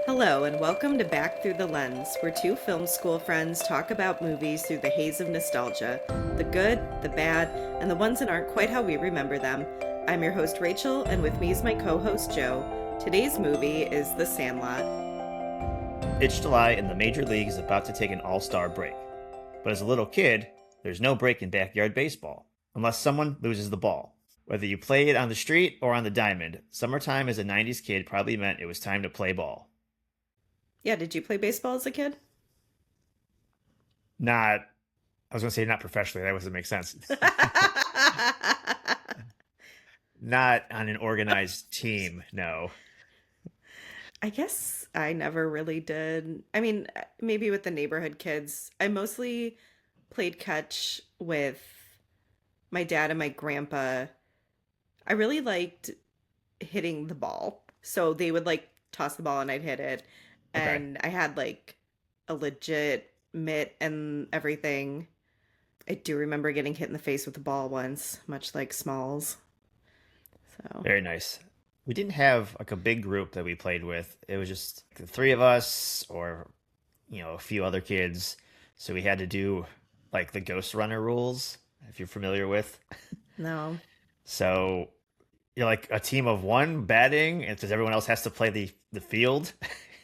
Hello, and welcome to Back Through the Lens, where two film school friends talk about movies through the haze of nostalgia, the good, the bad, and the ones that aren't quite how we remember them. I'm your host, Rachel, and with me is my co host, Joe. Today's movie is The Sandlot. It's July and the Major League is about to take an all-star break. But as a little kid, there's no break in backyard baseball, unless someone loses the ball. Whether you play it on the street or on the diamond, summertime as a 90s kid probably meant it was time to play ball. Yeah, did you play baseball as a kid? Not, I was going to say not professionally, that doesn't make sense. Not on an organized team, no. I guess I never really did. I mean, maybe with the neighborhood kids. I mostly played catch with my dad and my grandpa. I really liked hitting the ball. So they would like toss the ball and I'd hit it. Okay. And I had like a legit mitt and everything. I do remember getting hit in the face with the ball once, much like Smalls. So, Very nice. We didn't have like a big group that we played with. It was just the three of us or, a few other kids. So we had to do like the Ghost Runner rules, if you're familiar with. no. So you're like a team of one batting, and because everyone else has to play the field.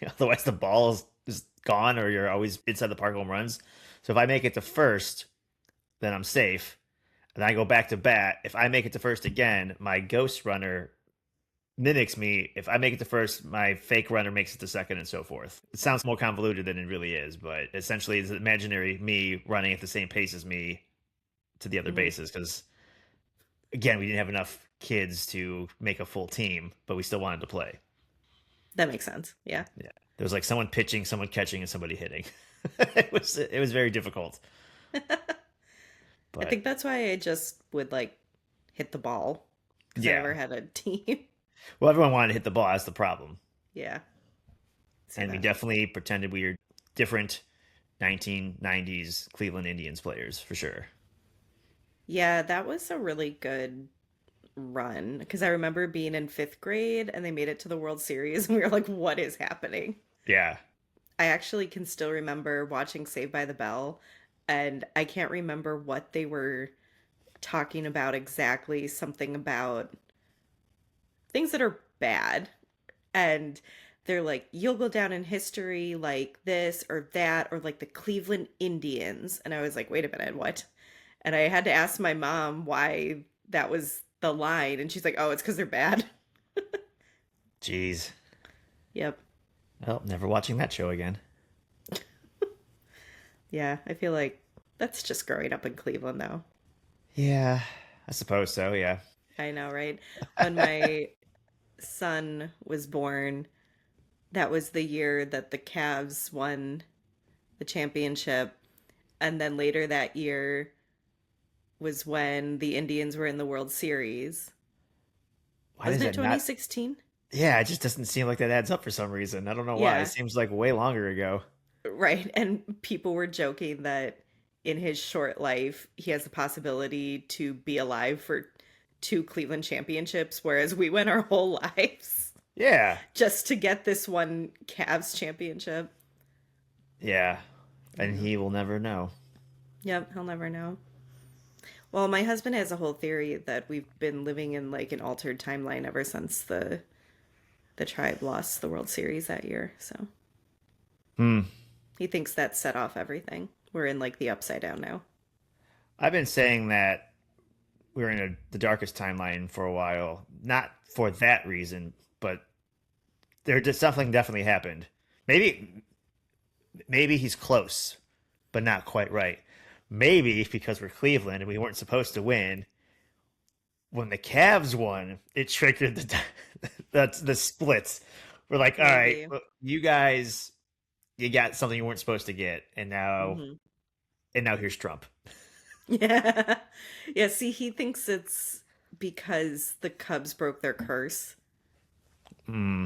Otherwise, the ball is gone, or you're always inside the park home runs. So if I make it to first, then I'm safe. And I go back to bat. If I make it to first again, my Ghost Runner mimics me. If I make it to first, my fake runner makes it to second, and so forth. It sounds more convoluted than it really is, but essentially, it's imaginary me running at the same pace as me to the other Mhm. bases. Because again, we didn't have enough kids to make a full team, but we still wanted to play. That makes sense. Yeah. Yeah, there was like someone pitching, someone catching, and somebody hitting. It was very difficult, I but think that's why I just would like hit the ball because I never yeah. had a team. Well, everyone wanted to hit the ball. That's the problem, Yeah. See and we that. definitely pretended we were different 1990s Cleveland Indians players for sure. Yeah, that was a really good run because I remember being in fifth grade and they made it to the World Series and we were like, what is happening? Yeah. I actually can still remember watching Saved by the Bell and I can't remember what they were talking about exactly, something about things that are bad. And they're like, you'll go down in history like this or that, or like the Cleveland Indians. And I was like, wait a minute, what? And I had to ask my mom why that was the line. And she's like, oh, it's because they're bad. Jeez. Yep. Well, never watching that show again. Yeah, I feel like that's just growing up in Cleveland now. Yeah, I suppose so. Yeah. I know, right? When my son was born, that was the year that the Cavs won the championship. And then later that year was when the Indians were in the World Series. Why does Wasn't it that not? 2016? Yeah, it just doesn't seem like that adds up for some reason. I don't know why. It Yeah, seems like way longer ago. right. And people were joking that in his short life, he has the possibility to be alive for two Cleveland championships, whereas we went our whole lives Yeah. just to get this one Cavs championship. Yeah. And Yeah. he will never know. Yep, he'll never know. Well, my husband has a whole theory that we've been living in like an altered timeline ever since the tribe lost the World Series that year. So Hmm. he thinks that set off everything. We're in like the upside down now. I've been saying that we're in the darkest timeline for a while. Not for that reason, but there just something definitely happened. Maybe maybe he's close, but not quite right. Maybe because we're Cleveland and we weren't supposed to win. When the Cavs won, it triggered the splits. We're like, all right, Maybe. well, you guys, you got something you weren't supposed to get, Hmm. and now here's Trump. Yeah. Yeah, see, he thinks it's because the Cubs broke their curse. Hmm.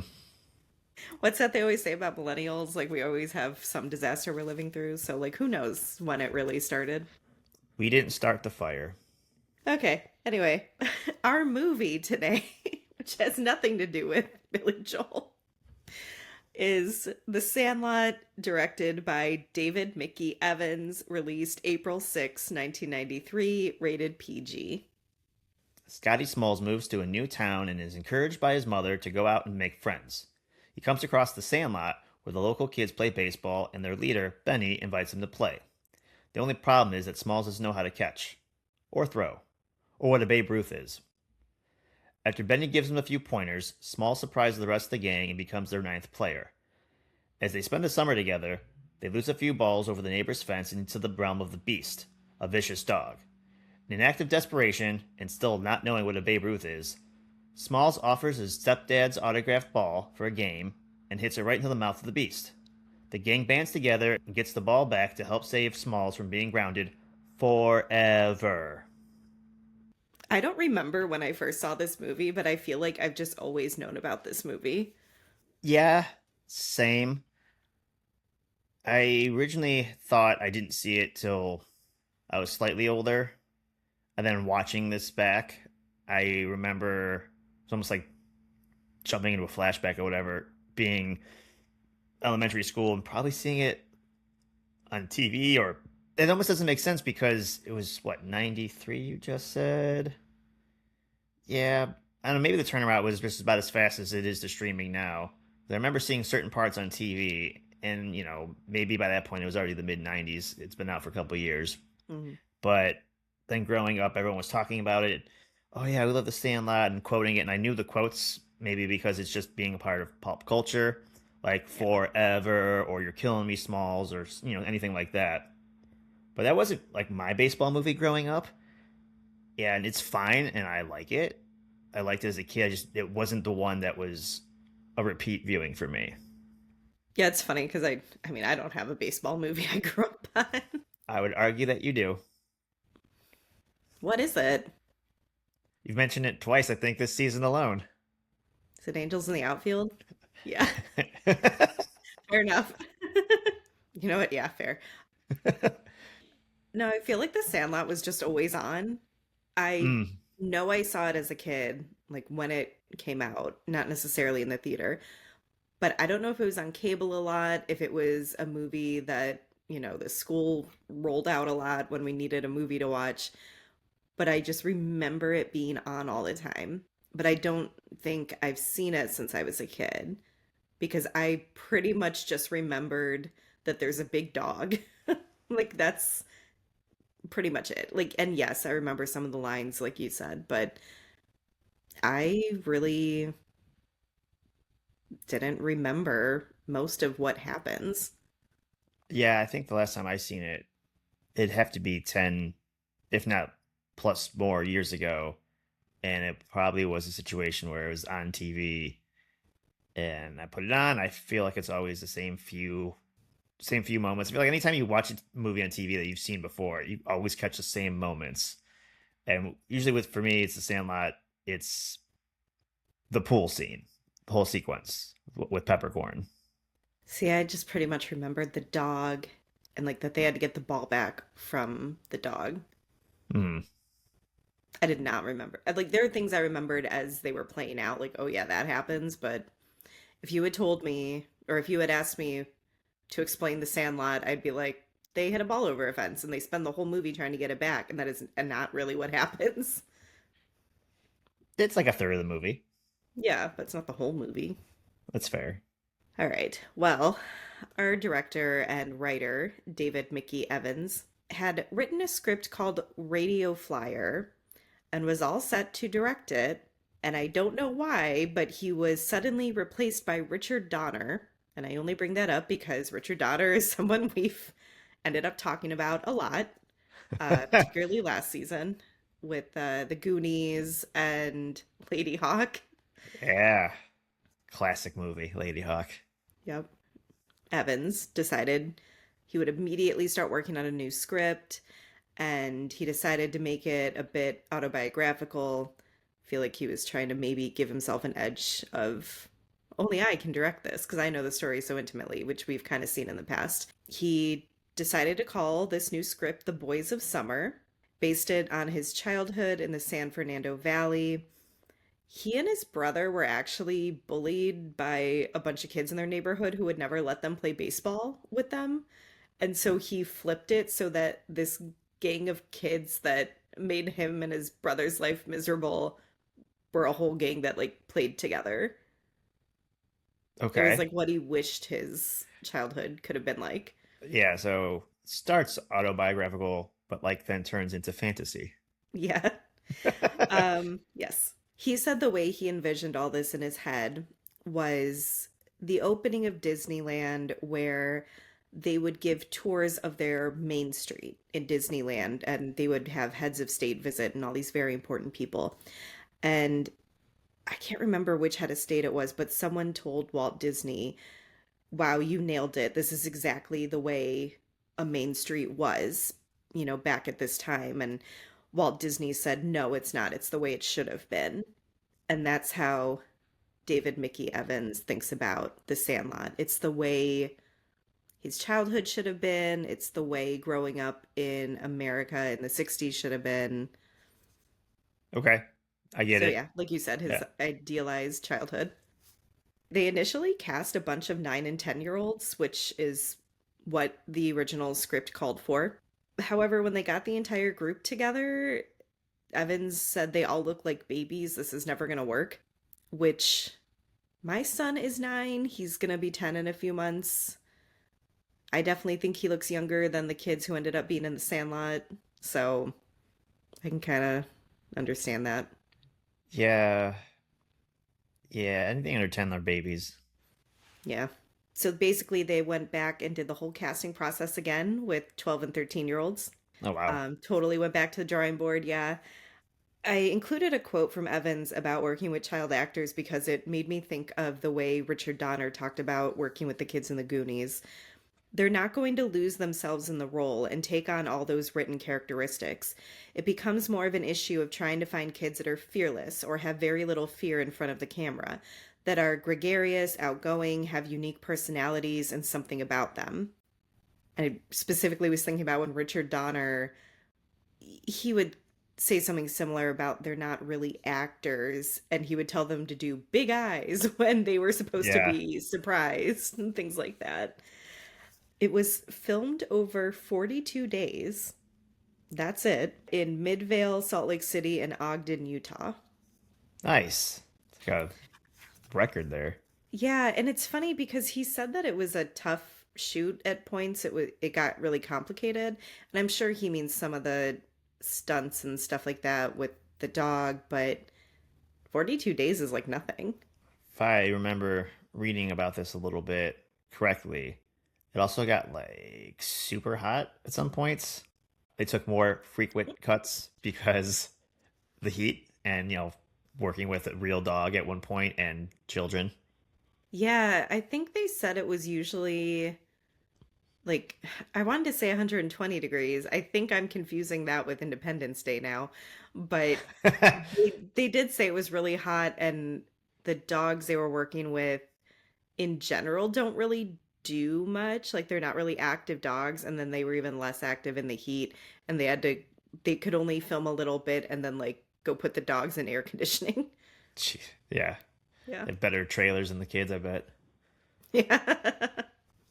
What's that they always say about millennials? Like, we always have some disaster we're living through. So, like, who knows when it really started? We didn't start the fire. Okay. Anyway, our movie today, which has nothing to do with Billy Joel, is The Sandlot, directed by David Mickey Evans, released April 6, 1993, rated PG. Scotty Smalls moves to a new town and is encouraged by his mother to go out and make friends. He comes across the Sandlot, where the local kids play baseball, and their leader, Benny, invites him to play. The only problem is that Smalls doesn't know how to catch, or throw, or what a Babe Ruth is. After Benny gives him a few pointers, Smalls surprises the rest of the gang and becomes their ninth player. As they spend the summer together, they lose a few balls over the neighbor's fence into the realm of the Beast, a vicious dog. In an act of desperation, and still not knowing what a Babe Ruth is, Smalls offers his stepdad's autographed ball for a game and hits it right into the mouth of the Beast. The gang bands together and gets the ball back to help save Smalls from being grounded forever. I don't remember when I first saw this movie, but I feel like I've just always known about this movie. Yeah, same. I originally thought I didn't see it till I was slightly older. And then watching this back, I remember it's almost like jumping into a flashback or whatever, being elementary school and probably seeing it on TV, or it almost doesn't make sense because it was what, 93 you just said? Yeah, I don't know, maybe the turnaround was just about as fast as it is to streaming now. I remember seeing certain parts on TV, and maybe by that point it was already the mid 90s. It's been out for a couple of years. Mhm. But then growing up, everyone was talking about it. Oh yeah, we love the Sandlot and quoting it, and I knew the quotes maybe because it's just being a part of pop culture, like Yeah. "Forever" or "You're Killing Me, Smalls" or anything like that. But that wasn't like my baseball movie growing up. Yeah, and it's fine, and I like it. I liked it as a kid. It wasn't the one that was a repeat viewing for me. Yeah, it's funny because I mean, I don't have a baseball movie I grew up on. I would argue that you do. What is it? You've mentioned it twice, I think, this season alone. Is it Angels in the Outfield? Yeah, fair enough. You know what? Yeah, fair. No, I feel like The Sandlot was just always on. I Mm. know I saw it as a kid, like when it came out, not necessarily in the theater, but I don't know if it was on cable a lot, if it was a movie that, the school rolled out a lot when we needed a movie to watch, but I just remember it being on all the time. But I don't think I've seen it since I was a kid because I pretty much just remembered that there's a big dog. Like that's pretty much it. Like, and yes, I remember some of the lines, like you said, but I really didn't remember most of what happens. Yeah, I think the last time I seen it, it'd have to be 10, if not plus more years ago. And it probably was a situation where it was on TV and I put it on. I feel like it's always the same few moments. I feel like anytime you watch a movie on TV that you've seen before, you always catch the same moments. And usually for me, it's the Sandlot. It's the pool scene, the whole sequence with Peppercorn. See, I just pretty much remembered the dog and like that they had to get the ball back from the dog. Mm. I did not remember. Like there are things I remembered as they were playing out, like, oh yeah, that happens. But if you had told me, or if you had asked me to explain the Sandlot, I'd be like, they hit a ball over a fence and they spend the whole movie trying to get it back, and that is not really what happens. It's like a third of the movie. Yeah, but it's not the whole movie. That's fair. All right. Well, our director and writer, David Mickey Evans, had written a script called Radio Flyer and was all set to direct it. And I don't know why, but he was suddenly replaced by Richard Donner. And I only bring that up because Richard Donner is someone we've ended up talking about a lot, particularly last season with the Goonies and Lady Hawk. Yeah. Classic movie, Lady Hawk. Yep. Evans decided he would immediately start working on a new script, and he decided to make it a bit autobiographical. I feel like he was trying to maybe give himself an edge of only I can direct this because I know the story so intimately, which we've kind of seen in the past. He decided to call this new script The Boys of Summer, based it on his childhood in the San Fernando Valley. He and his brother were actually bullied by a bunch of kids in their neighborhood who would never let them play baseball with them. And so he flipped it so that this gang of kids that made him and his brother's life miserable were a whole gang that like played together. It was Okay. like what he wished his childhood could have been like. Yeah, so starts autobiographical, but like then turns into fantasy. Yeah. Yes. He said the way he envisioned all this in his head was the opening of Disneyland, where they would give tours of their main street in Disneyland, and they would have heads of state visit and all these very important people. And I can't remember which head of state it was, but someone told Walt Disney, wow, you nailed it. This is exactly the way a main street was, back at this time. And Walt Disney said, no, it's not. It's the way it should have been. And that's how David Mickey Evans thinks about The Sandlot. It's the way his childhood should have been, it's the way growing up in America in the 60s should have been. Okay, I get So, it. yeah, like you said, his Yeah. idealized childhood. They initially cast a bunch of 9 and 10-year-olds, which is what the original script called for. However, when they got the entire group together, Evans said they all look like babies. This is never going to work. Which my son is 9. He's going to be 10 in a few months. I definitely think he looks younger than the kids who ended up being in the Sandlot. So I can kind of understand that. Yeah. Yeah, anything under 10 are babies. Yeah. So basically, they went back and did the whole casting process again with 12 and 13-year-olds. Oh, wow. Totally went back to the drawing board. Yeah. I included a quote from Evans about working with child actors because it made me think of the way Richard Donner talked about working with the kids in the Goonies. They're not going to lose themselves in the role and take on all those written characteristics. It becomes more of an issue of trying to find kids that are fearless or have very little fear in front of the camera, that are gregarious, outgoing, have unique personalities, and something about them. I specifically was thinking about when Richard Donner, he would say something similar about they're not really actors, and he would tell them to do big eyes when they were supposed to Yeah. be surprised and things like that. It was filmed over 42 days. That's it. In Midvale, Salt Lake City, and Ogden, Utah. Nice. It's like a record there. Yeah, and it's funny because he said that it was a tough shoot at points. It got really complicated, and I'm sure he means some of the stunts and stuff like that with the dog, but 42 days is like nothing. If I remember reading about this a little bit correctly, it also got like super hot at some points. They took more frequent cuts because the heat and, working with a real dog at one point and children. Yeah, I think they said it was usually like I wanted to say 120 degrees. I think I'm confusing that with Independence Day now, but they did say it was really hot, and the dogs they were working with in general don't really do much. Like they're not really active dogs, and then they were even less active in the heat, and they could only film a little bit and then like go put the dogs in air conditioning. Jeez. Yeah. Yeah. They have better trailers than the kids, I bet. Yeah.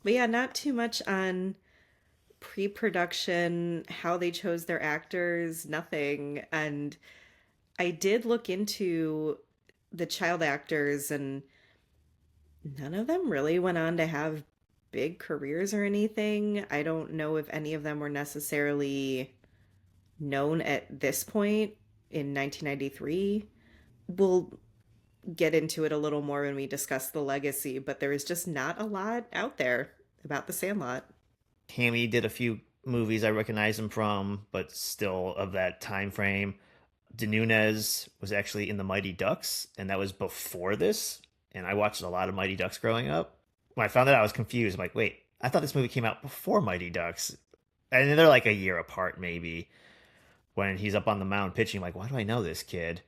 But yeah, not too much on pre-production, how they chose their actors, nothing. And I did look into the child actors, and none of them really went on to have big careers or anything. I don't know if any of them were necessarily known at this point in 1993. We'll get into it a little more when we discuss the legacy, but there is just not a lot out there about the Sandlot. Hammy did a few movies I recognize him from, but still of that time frame. De Nunez was actually in the Mighty Ducks, and that was before this. And I watched a lot of Mighty Ducks growing up. When I found that, I was confused. I'm like, wait, I thought this movie came out before Mighty Ducks. And they're like a year apart, maybe. When he's up on the mound pitching, I'm like, why do I know this kid?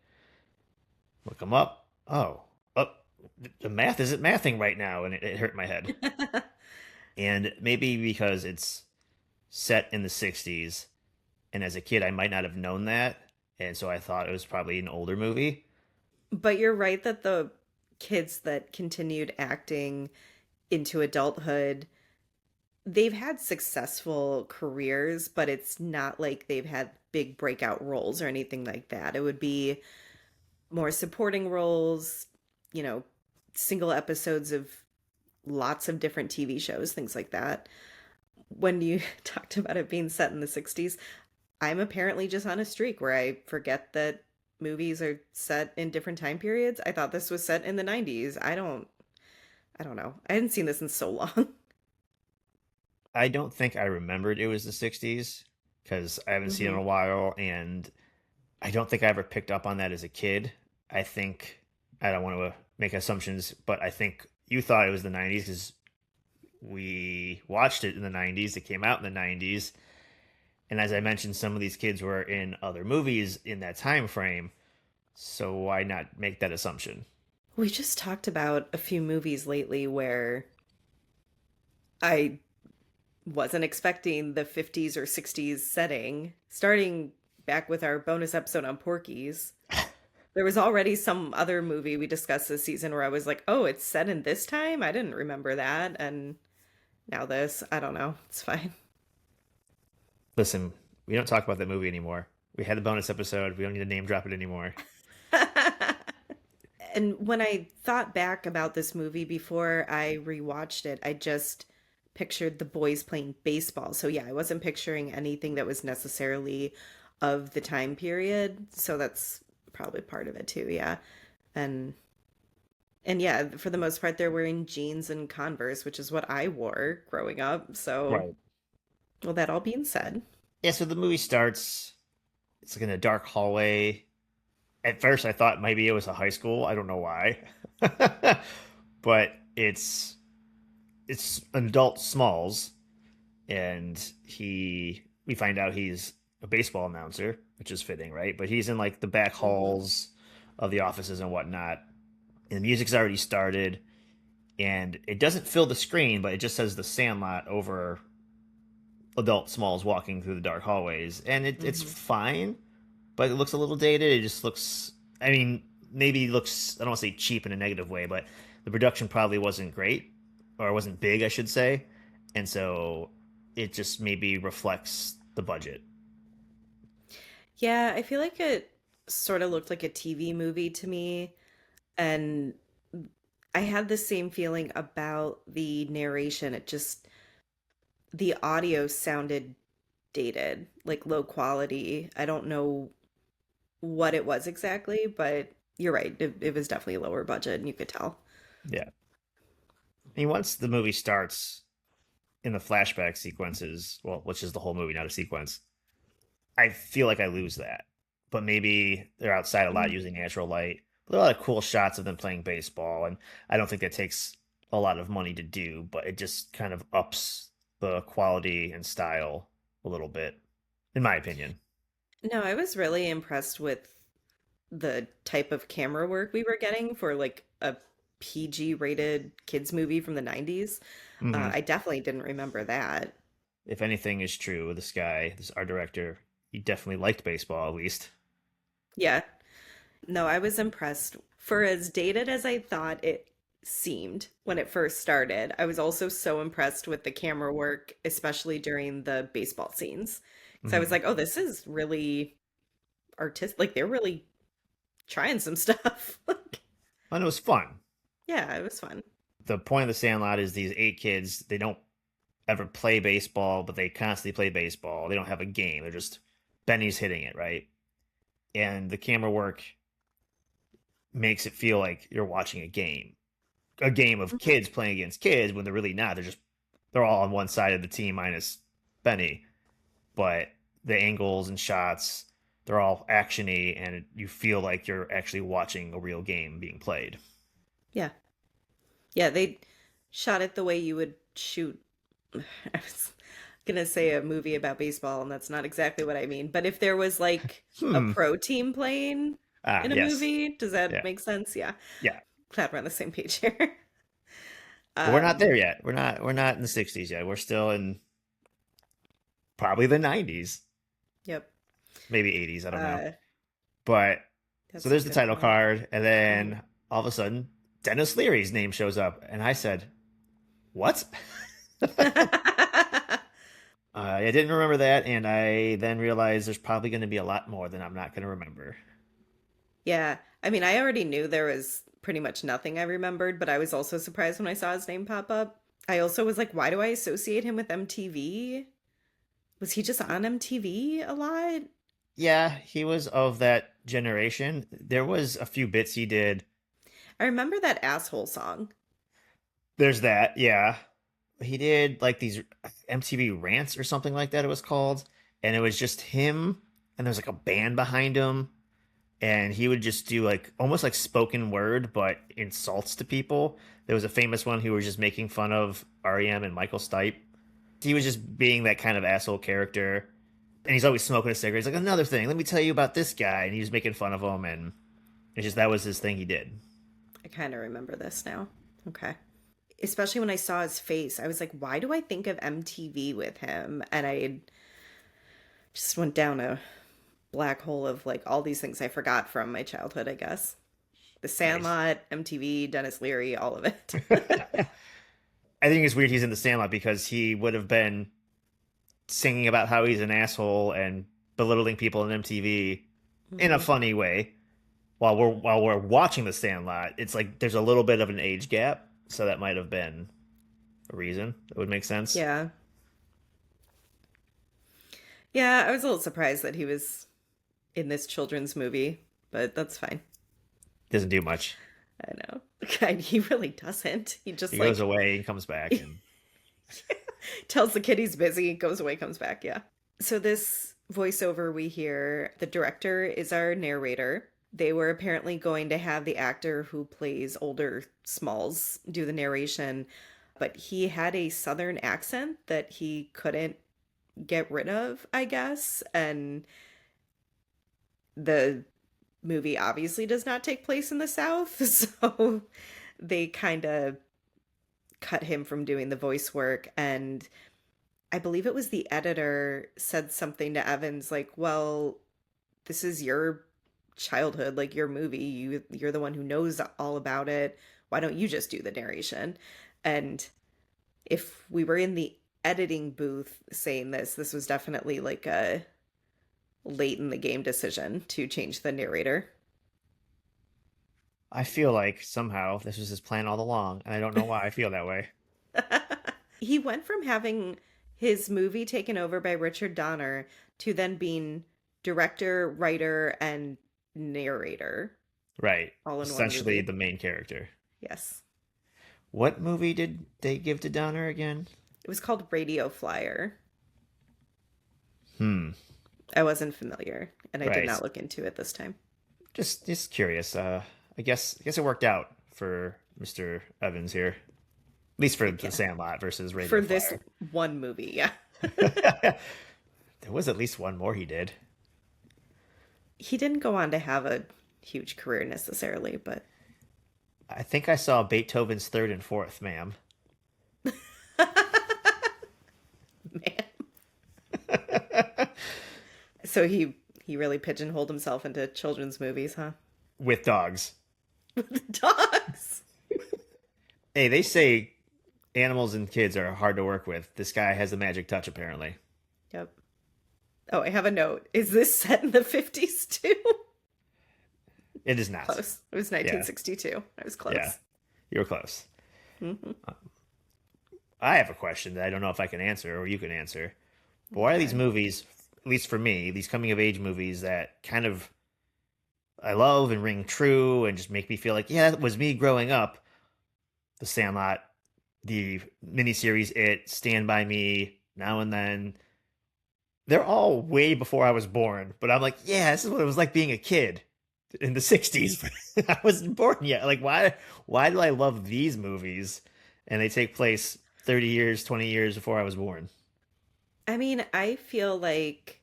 Look him up. Oh, the math isn't mathing right now, and it hurt my head. And maybe because it's set in the 60s, and as a kid, I might not have known that. And so I thought it was probably an older movie. But you're right that the kids that continued acting into adulthood, they've had successful careers, but it's not like they've had big breakout roles or anything like that. It would be more supporting roles, you know, single episodes of lots of different TV shows, things like that. When you talked about it being set in the 60s, I'm apparently just on a streak where I forget that movies are set in different time periods. I thought this was set in the 90s. I don't know. I hadn't seen this in so long. I don't think I remembered it was the 60s because I haven't seen it in Hmm. a while, and I don't think I ever picked up on that as a kid. I think I don't want to make assumptions, but I think you thought it was the 90s because we watched it in the 90s. It came out in the 90s. And as I mentioned, some of these kids were in other movies in that time frame. So why not make that assumption? We just talked about a few movies lately where I wasn't expecting the 50s or 60s setting, starting back with our bonus episode on Porky's. There was already some other movie we discussed this season where I was like, oh, it's set in this time? I didn't remember that. And now this, I don't know. It's fine. Listen, we don't talk about that movie anymore. We had the bonus episode. We don't need to name drop it anymore. And when I thought back about this movie before I rewatched it, I just pictured the boys playing baseball. So yeah, I wasn't picturing anything that was necessarily of the time period. So that's probably part of it too, yeah. And and yeah, for the most part they're wearing jeans and Converse, which is what I wore growing up. So, Right. well, that all being said, Yeah, so the movie starts. It's like in a dark hallway. At first, I thought maybe it was a high school. I don't know why, but it's an adult Smalls, and he we find out he's a baseball announcer, which is fitting, right? But he's in like the back hmm. halls of the offices and whatnot, and the music's already started, and it doesn't fill the screen, but it just says the Sandlot over adult Smalls walking through the dark hallways, and it's Hmm. fine, but it looks a little dated. It just looks, I mean, maybe it looks, I don't want to say cheap in a negative way, but the production probably wasn't great, or wasn't big, I should say, and so it just maybe reflects the budget. Yeah, I feel like it sort of looked like a TV movie to me. And I had the same feeling about the narration. It just, the audio sounded dated, like low quality. I don't know what it was exactly, but you're right. It was definitely lower budget, and you could tell. Yeah. I mean, once the movie starts in the flashback sequences, well, which is the whole movie, not a sequence, I feel like I lose that. But maybe they're outside a lot Mm. using natural light. But there are a lot of cool shots of them playing baseball, and I don't think that takes a lot of money to do, but it just kind of ups the quality and style a little bit, in my opinion. No, I was really impressed with the type of camera work we were getting for like a PG rated kids movie from the 90s. Hmm. I definitely didn't remember that. If anything is true, this guy, this art director, he definitely liked baseball at least. Yeah. No, I was impressed. For as dated as I thought it seemed when it first started, I was also so impressed with the camera work, especially during the baseball scenes. Because I was Hmm. like, oh, this is really artistic. Like, they're really trying some stuff. Like, And it was fun. yeah, it was fun. The point of the Sandlot is these eight kids. They don't ever play baseball, but they constantly play baseball. They don't have a game. They're just Benny's hitting it, right? And the camera work makes it feel like you're watching a game of Mhm. kids playing against kids when they're really not. They're all on one side of the team minus Benny, but the angles and shots, they're all actiony, and you feel like you're actually watching a real game being played. Yeah. Yeah, they shot it the way you would shoot. I was gonna say a movie about baseball, and that's not exactly what I mean. But if there was like a Hmm. pro team playing Ah, in a yes. movie, does that Yeah. make sense? Yeah. Yeah. Glad we're on the same page here. But we're not Um, there yet. We're not in the 60s yet. We're still in probably the 90s, yep. maybe 80s, I don't know. Uh, But So That's a there's the good title point. card, and Hmm. then all of a sudden, Dennis Leary's name shows up, and I said, "What?" I didn't remember that, and I then realized there's probably going to be a lot more than I'm not going to remember. Yeah. I mean, I already knew there was pretty much nothing I remembered, but I was also surprised when I saw his name pop up. I also was like, why do I associate him with MTV? Was he just on MTV a lot? Yeah, he was of that generation. There was a few bits he did. I remember that asshole song. There's that, yeah. He did like these MTV rants or something like that it was called, and it was just him and there was like a band behind him and he would just do like almost like spoken word but insults to people. There was a famous one who was just making fun of REM and Michael Stipe. He was just being that kind of asshole character. And he's always smoking a cigarette. He's like, another thing, let me tell you about this guy. And he was making fun of him. And it's just that was his thing he did. I kind of remember this now. Okay. Especially when I saw his face, I was like, why do I think of MTV with him? And I just went down a black hole of like all these things I forgot from my childhood, I guess. The Nice. Sandlot, MTV, Dennis Leary, all of it. I think it's weird he's in the Sandlot because he would have been singing about how he's an asshole and belittling people on MTV in a Hmm. funny way while we're watching the Sandlot. It's like there's a little bit of an age gap, so that might have been a reason. That would make sense. Yeah. Yeah, I was a little surprised that he was in this children's movie, but that's fine. Doesn't do much. I know. God, he really doesn't. He He just goes like away and comes back, and tells the kid he's busy, goes away, comes back. Yeah. So, this voiceover we hear, the director is our narrator. They were apparently going to have the actor who plays older Smalls do the narration, but he had a southern accent that he couldn't get rid of, I guess. And the movie obviously does not take place in the South. So, they kind of cut him from doing the voice work. And I believe it was the editor said something to Evans like, "Well, this is your childhood, like your movie. You're the one who knows all about it. Why don't you just do the narration?" And if we were in the editing booth saying this, this was definitely like a late in the game decision to change the narrator. I feel like somehow this was his plan all along, and I don't know why I feel that way. He went from having his movie taken over by Richard Donner to then being director, writer, and narrator Right. all in one Essentially movie. the main character. Yes. What movie did they give to Donner again? It was called Radio Flyer. Hmm. I wasn't familiar, and I did Right. not look into it this time. Just curious. I guess it worked out for Mr. Evans here. At least for The Yeah. Sandlot versus Radio For this Flyer. one movie, yeah. There was at least one more he did. He didn't go on to have a huge career necessarily, but I think I saw Beethoven's Third and Fourth, ma'am. man. So he really pigeonholed himself into children's movies, huh? With dogs. With dogs. Hey, they say animals and kids are hard to work with. This guy has a magic touch, apparently. Yep. Oh, I have a note. Is this set in the 50s too? It is not. Close. It was Yeah, 1962. I was yeah. close. You're close. Hmm. I have a question that I don't know if I can answer or you can answer. But why are these Okay. movies, at least for me, these coming of age movies that kind of I love and ring true and just make me feel like, yeah, that was me growing up? The Sandlot, the miniseries It, Stand By Me, Now and Then. They're all way before I was born, but I'm like, yeah, this is what it was like being a kid in the 60s. I wasn't born yet. Like, why do I love these movies? And they take place 30 years, 20 years before I was born. I mean, I feel like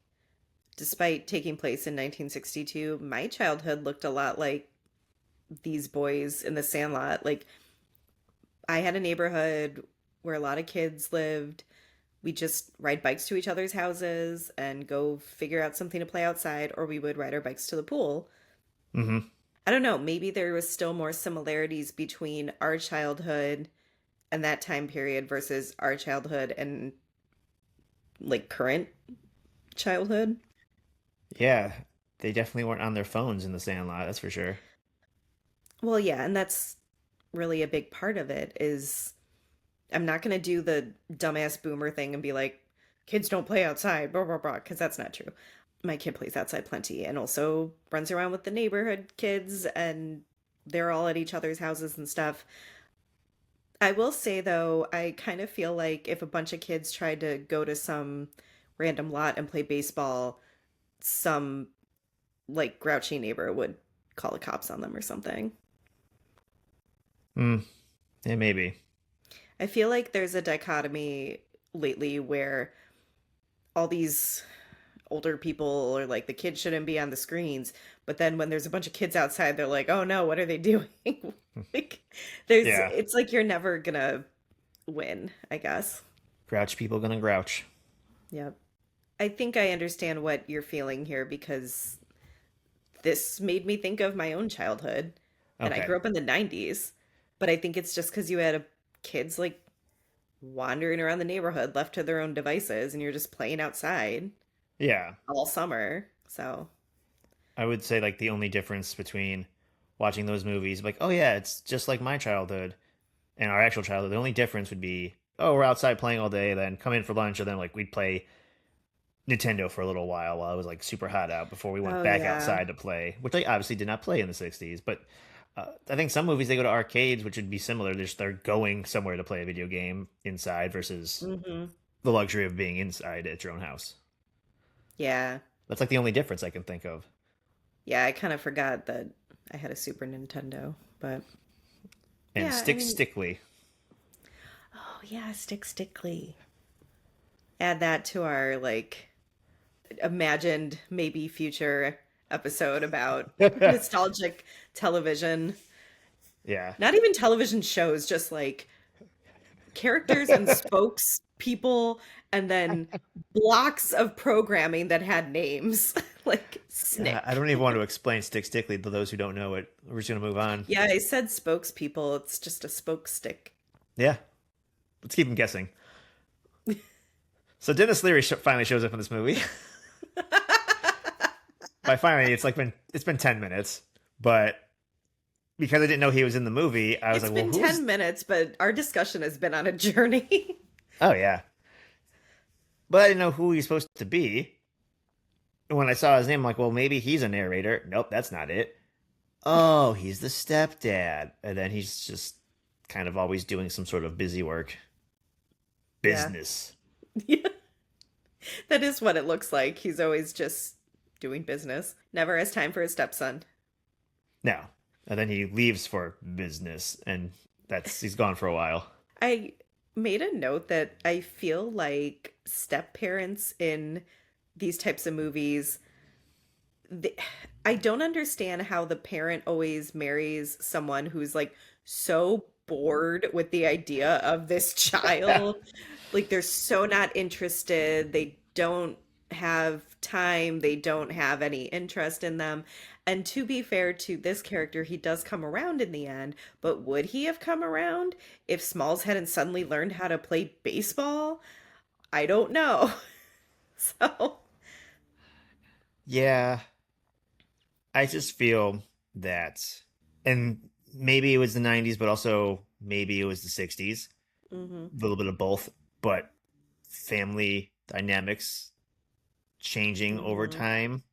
despite taking place in 1962, my childhood looked a lot like these boys in the Sandlot. Like, I had a neighborhood where a lot of kids lived. We just ride bikes to each other's houses and go figure out something to play outside, or we would ride our bikes to the pool. Hmm. I don't know, maybe there was still more similarities between our childhood and that time period versus our childhood and like current childhood. Yeah, they definitely weren't on their phones in the Sandlot, that's for sure. Well, yeah, and that's really a big part of it is I'm not going to do the dumbass boomer thing and be like, kids don't play outside, blah, blah, blah, because that's not true. My kid plays outside plenty and also runs around with the neighborhood kids, and they're all at each other's houses and stuff. I will say, though, I kind of feel like if a bunch of kids tried to go to some random lot and play baseball, some like grouchy neighbor would call the cops on them or something. Hmm. Yeah, maybe. I feel like there's a dichotomy lately where all these older people or like the kids shouldn't be on the screens, but then when there's a bunch of kids outside, they're like, "Oh no, what are they doing?" Like there's Yeah. it's like you're never gonna win, I guess. Grouch people gonna grouch. Yep. I think I understand what you're feeling here because this made me think of my own childhood and I Okay. grew up in the 90s, but I think it's just because you had kids like wandering around the neighborhood left to their own devices and you're just playing outside Yeah. all summer. So, I would say like the only difference between watching those movies, like, oh yeah, it's just like my childhood and our actual childhood. The only difference would be, oh, we're outside playing all day, then come in for lunch, and then like we'd play Nintendo for a little while it was like super hot out before we went oh back yeah. outside to play, which I obviously did not play in the 60s. But I think some movies they go to arcades, which would be similar. They're going somewhere to play a video game inside versus Hmm. the luxury of being inside at your own house. Yeah. That's like the only difference I can think of. Yeah, I kind of forgot that I had a Super Nintendo, but And yeah, I Stick mean, Stickly. oh yeah, Stick Stickly. Add that to our like imagined maybe future episode about nostalgic television. Yeah. Not even television shows, just like characters and spokes people and then blocks of programming that had names like Yeah, I don't Snick. even want to explain Stick Stickly to those who don't know it. We're just gonna move on. Yeah, I said spokespeople. It's just a spoke stick. Yeah, let's keep them guessing. So Dennis Leary finally shows up in this movie. By finally, it's been 10 minutes, but because I didn't know he was in the movie, I was It's like, well, been who's? 10 minutes, but our discussion has been on a journey. Oh yeah, but I didn't know who he's supposed to be. And when I saw his name, I'm like, well, maybe he's a narrator. Nope, that's not it. Oh, he's the stepdad, and then he's just kind of always doing some sort of busy work, Yeah. business. Yeah. That is what it looks like. He's always just doing business. Never has time for his stepson. No, and then he leaves for business, and that's he's gone for a while. I made a note that I feel like step parents in these types of movies, the, I don't understand how the parent always marries someone who's like so bored with the idea of this child. Like they're so not interested. They don't have time. They don't have any interest in them. And to be fair to this character, he does come around in the end. But would he have come around if Smalls hadn't suddenly learned how to play baseball? I don't know. So, Yeah, I just feel that, and maybe it was the 90s, but also maybe it was the 60s, mhm, a little bit of both, but family dynamics changing over mhm. time,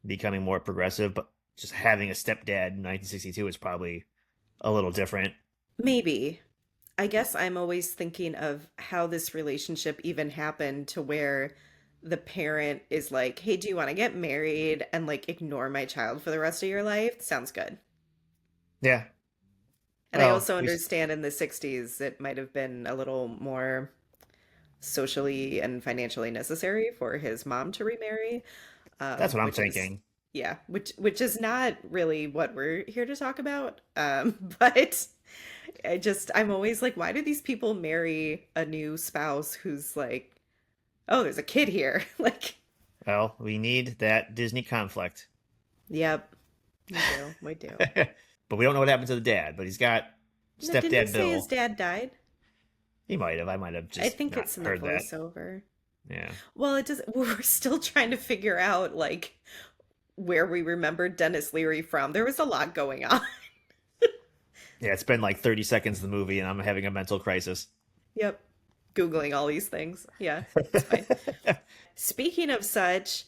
becoming more progressive, but just having a stepdad in 1962 is probably a little different. Maybe. I guess I'm always thinking of how this relationship even happened to where the parent is like, "Hey, do you want to get married and like ignore my child for the rest of your life?" Sounds good. Yeah. And I Well, also we, understand in the 60s it might have been a little more socially and financially necessary for his mom to remarry, that's what I'm which is thinking. yeah, which is not really what we're here to talk about. But I'm always like, why do these people marry a new spouse who's like, oh, there's a kid here? Like, Well, we need that Disney conflict. yep. We do. We do. But we don't know what happened to the dad. But he's got No, didn't he stepdad say his Bill. dad died? He might have. I might have I just think not it's in the heard that. voiceover. Yeah. Well, it does. We're still trying to figure out like where we remember Dennis Leary from. There was a lot going on. Yeah, it's been like 30 seconds of the movie, and I'm having a mental crisis. Yep. Googling all these things. Yeah, it's fine. Speaking of such,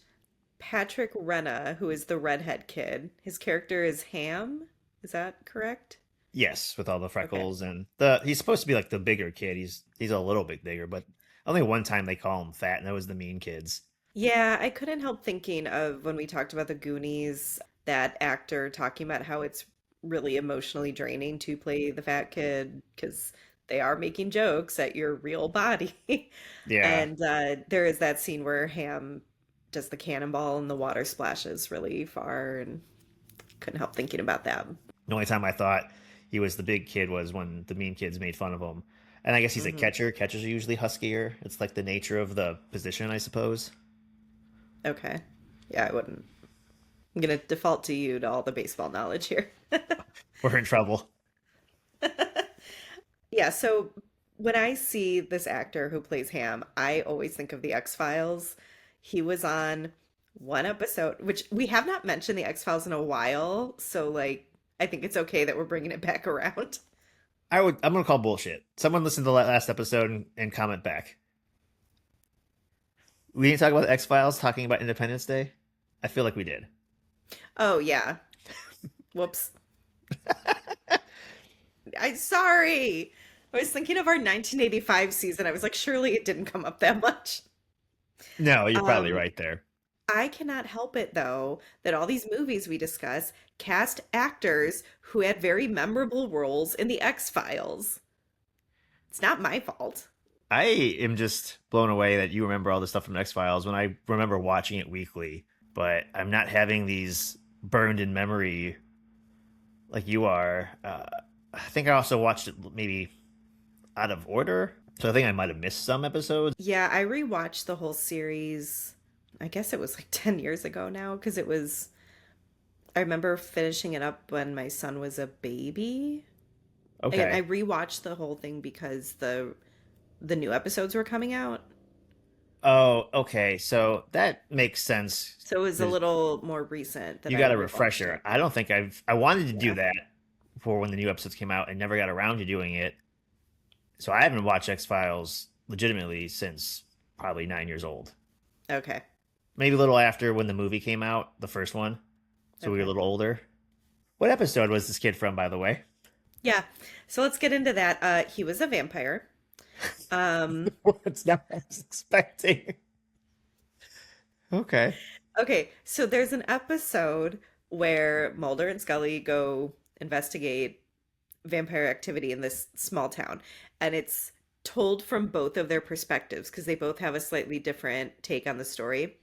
Patrick Renna, who is the redhead kid, his character is Ham. Is that correct? Yes, with all the Okay. freckles and the he's supposed to be like the bigger kid. He's a little bit bigger, but only one time they call him fat, and that was the Mean Kids. Yeah, I couldn't help thinking of when we talked about the Goonies, that actor talking about how it's really emotionally draining to play the fat kid because they are making jokes at your real body. Yeah. And there is that scene where Ham does the cannonball and the water splashes really far, and couldn't help thinking about that. The only time I thought he was the big kid was when the Mean Kids made fun of him. And I guess he's a Hmm. catcher. Catchers are usually huskier. It's like the nature of the position, I suppose. Okay. Yeah, I wouldn't. I'm gonna default to you to all the baseball knowledge here. We're in trouble. Yeah, so when I see this actor who plays Ham, I always think of the X-Files. He was on one episode, which we have not mentioned the X-Files in a while, so like I think it's okay that we're bringing it back around. I'm gonna call bullshit. Someone listen to the last episode and comment back. We didn't talk about the X Files talking about Independence Day. I feel like we did. Oh yeah. Whoops. I'm sorry. I was thinking of our 1985 season. I was like, surely it didn't come up that much. No, you're probably Um, right there. I cannot help it though that all these movies we discuss cast actors who had very memorable roles in the X-Files. It's not my fault. I am just blown away that you remember all this stuff from X Files when I remember watching it weekly, but I'm not having these burned in memory like you are. I think I also watched it maybe out of order, so I think I might have missed some episodes. Yeah, I rewatched the whole series. I guess it was like 10 years ago now because I remember finishing it up when my son was a baby. Again, I Okay. rewatched the whole thing because the new episodes were coming out. Oh, okay. So that makes sense. So it was a There's little more recent that you I got a rewatched refresher. it. I don't think I wanted to do Yeah. that for when the new episodes came out and never got around to doing it. So I haven't watched X Files legitimately since probably 9 years old. Okay. Maybe a little after when the movie came out, the first one. So we were a Okay. little older. What episode was this kid from, by the way? Yeah. So let's get into that. He was a vampire. Um, It's not what I was expecting. Okay. okay, so there's an episode where Mulder and Scully go investigate vampire activity in this small town, and it's told from both of their perspectives because they both have a slightly different take on the story.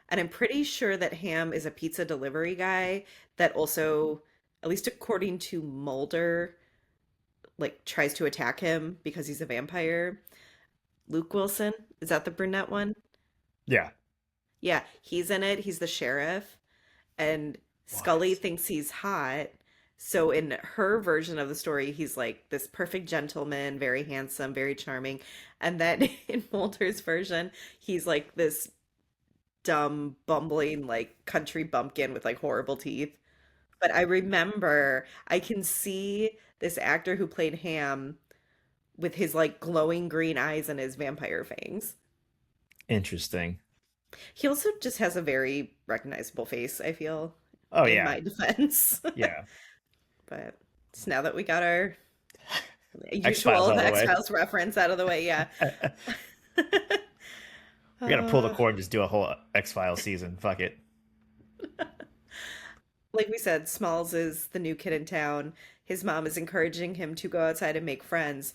And I'm pretty sure that Ham is a pizza delivery guy that also, at least according to Mulder, like tries to attack him because he's a vampire. Luke Wilson, is that the brunette one? Yeah. Yeah, he's in it. He's the sheriff, and Scully What? thinks he's hot. So in her version of the story, he's like this perfect gentleman, very handsome, very charming. And then in Mulder's version, he's like this dumb, bumbling, like country bumpkin with like horrible teeth. But I remember I can see this actor who played Ham with his like glowing green eyes and his vampire fangs. Interesting. He also just has a very recognizable face, I feel, Oh in yeah. my defense. Yeah. But it's now that we got our X Files usual all the way. X-Files reference out of the way, yeah. We gotta pull the Uh, cord and just do a whole X Files season. Fuck it. like we said, Smalls is the new kid in town. His mom is encouraging him to go outside and make friends.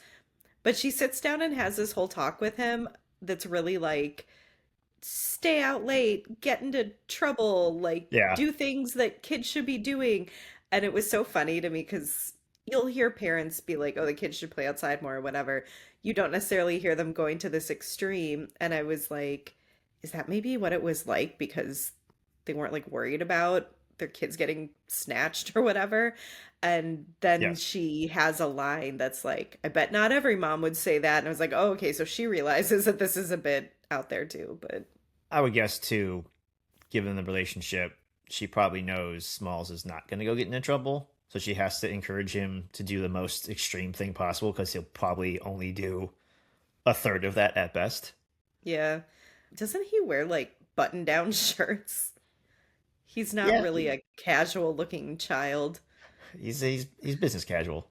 But she sits down and has this whole talk with him that's really like, stay out late, get into trouble, like Yeah. do things that kids should be doing. And it was so funny to me because you'll hear parents be like, oh, the kids should play outside more or whatever. You don't necessarily hear them going to this extreme. And I was like, is that maybe what it was like? Because they weren't like worried about their kids getting snatched or whatever. And then Yes. she has a line that's like, I bet not every mom would say that. And I was like, oh, okay, so she realizes that this is a bit out there too. But I would guess too, given the relationship, she probably knows Smalls is not going to go get into trouble. So she has to encourage him to do the most extreme thing possible because he'll probably only do a third of that at best. yeah, doesn't he wear like button-down shirts? He's not Yeah, really a casual looking child. he's business casual.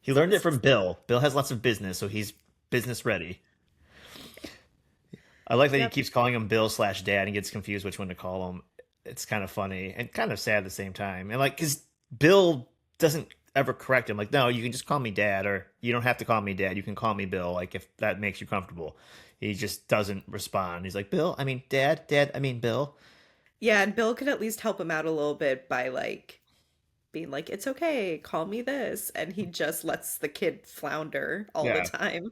He learned it from Bill. Bill has lots of business, so he's business ready. I like that he Yep. keeps calling him Bill slash Dad and gets confused which one to call him. It's kind of funny and kind of sad at the same time. And like, because Bill doesn't ever correct him. Like, no, you can just call me Dad, or you don't have to call me Dad. You can call me Bill. Like, if that makes you comfortable. He just doesn't respond. He's like, Bill, I mean, Dad, I mean, Bill. Yeah, and Bill could at least help him out a little bit by like being like, it's okay, call me this. And he just lets the kid flounder all the Yeah. time.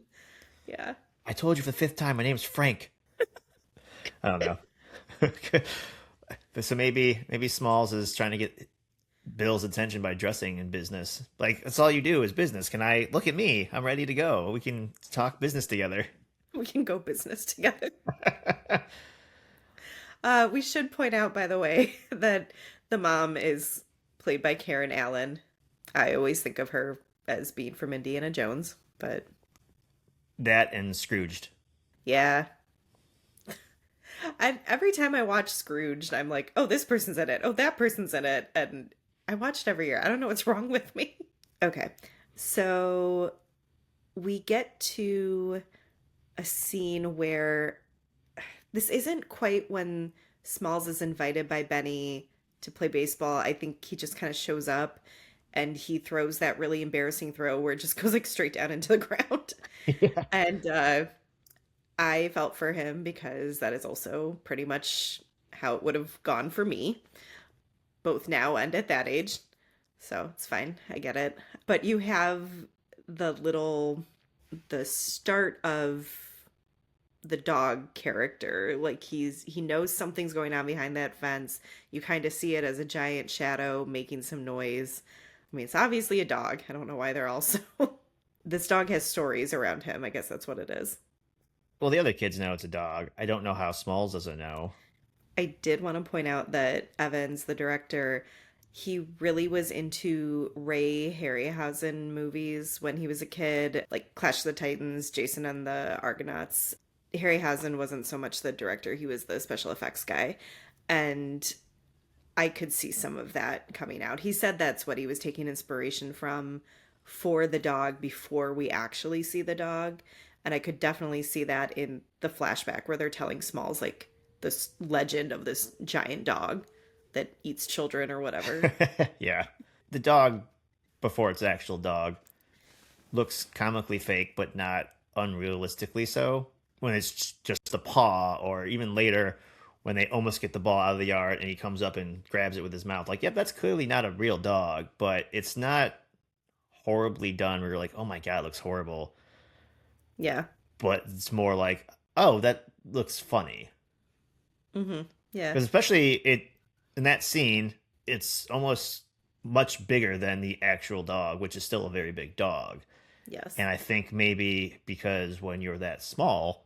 Yeah. I told you for the fifth time, my name's Frank. I don't know. So maybe Smalls is trying to get Bill's attention by dressing in business. Like, that's all you do is business. Can I look at me? I'm ready to go. We can talk business together. We can go business together. We should point out, by the way, that the mom is played by Karen Allen. I always think of her as being from Indiana Jones, but That and Scrooged. yeah. Every time I watch Scrooged, I'm like, oh, this person's in it. Oh, that person's in it. And I watched every year. I don't know what's wrong with me. Okay. So we get to a scene where this isn't quite when Smalls is invited by Benny to play baseball. I think he just kind of shows up and he throws that really embarrassing throw where it just goes like straight down into the ground. Yeah. And I felt for him because that is also pretty much how it would have gone for me, both now and at that age. So it's fine. I get it. But you have the little, the start of the dog character. Like he knows something's going on behind that fence. You kind of see it as a giant shadow making some noise. I mean, it's obviously a dog. I don't know why they're also. This dog has stories around him. I guess that's what it is. Well, the other kids know it's a dog. I don't know how Smalls doesn't know. I did want to point out that Evans, the director, he really was into Ray Harryhausen movies when he was a kid, like Clash of the Titans, Jason and the Argonauts. Harryhausen wasn't so much the director, he was the special effects guy. And I could see some of that coming out. He said that's what he was taking inspiration from for the dog before we actually see the dog. And I could definitely see that in the flashback where they're telling Smalls like this legend of this giant dog that eats children or whatever. Yeah. The dog, before its actual dog, looks comically fake, but not unrealistically so. When it's just a paw, or even later when they almost get the ball out of the yard and he comes up and grabs it with his mouth. Like, yep, that's clearly not a real dog, but it's not horribly done where you're like, oh my God, it looks horrible. Yeah. But it's more like, oh, that looks funny. Mm-hmm. Yeah. Because especially in that scene, it's almost much bigger than the actual dog, which is still a very big dog. Yes. And I think maybe because when you're that small,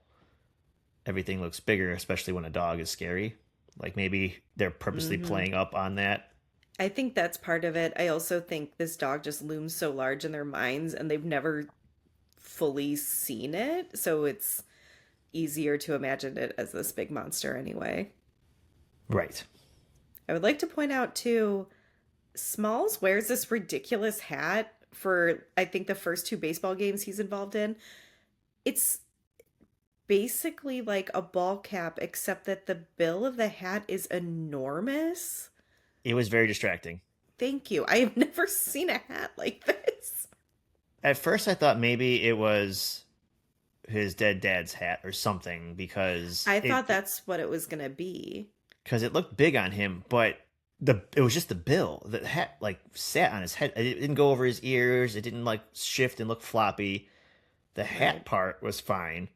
everything looks bigger, especially when a dog is scary. Like maybe they're purposely Mm-hmm. playing up on that. I think that's part of it. I also think this dog just looms so large in their minds and they've never fully seen it. So it's easier to imagine it as this big monster anyway. Right. I would like to point out too, Smalls wears this ridiculous hat for I think the first two baseball games he's involved in. It's basically like a ball cap, except that the bill of the hat is enormous. It was very distracting. Thank you. I have never seen a hat like this. At first, I thought maybe it was his dead dad's hat or something I thought that's what it was gonna be. because it looked big on him, but it was just the bill. The hat like sat on his head. It didn't go over his ears. It didn't like shift and look floppy. The hat Right. part was fine,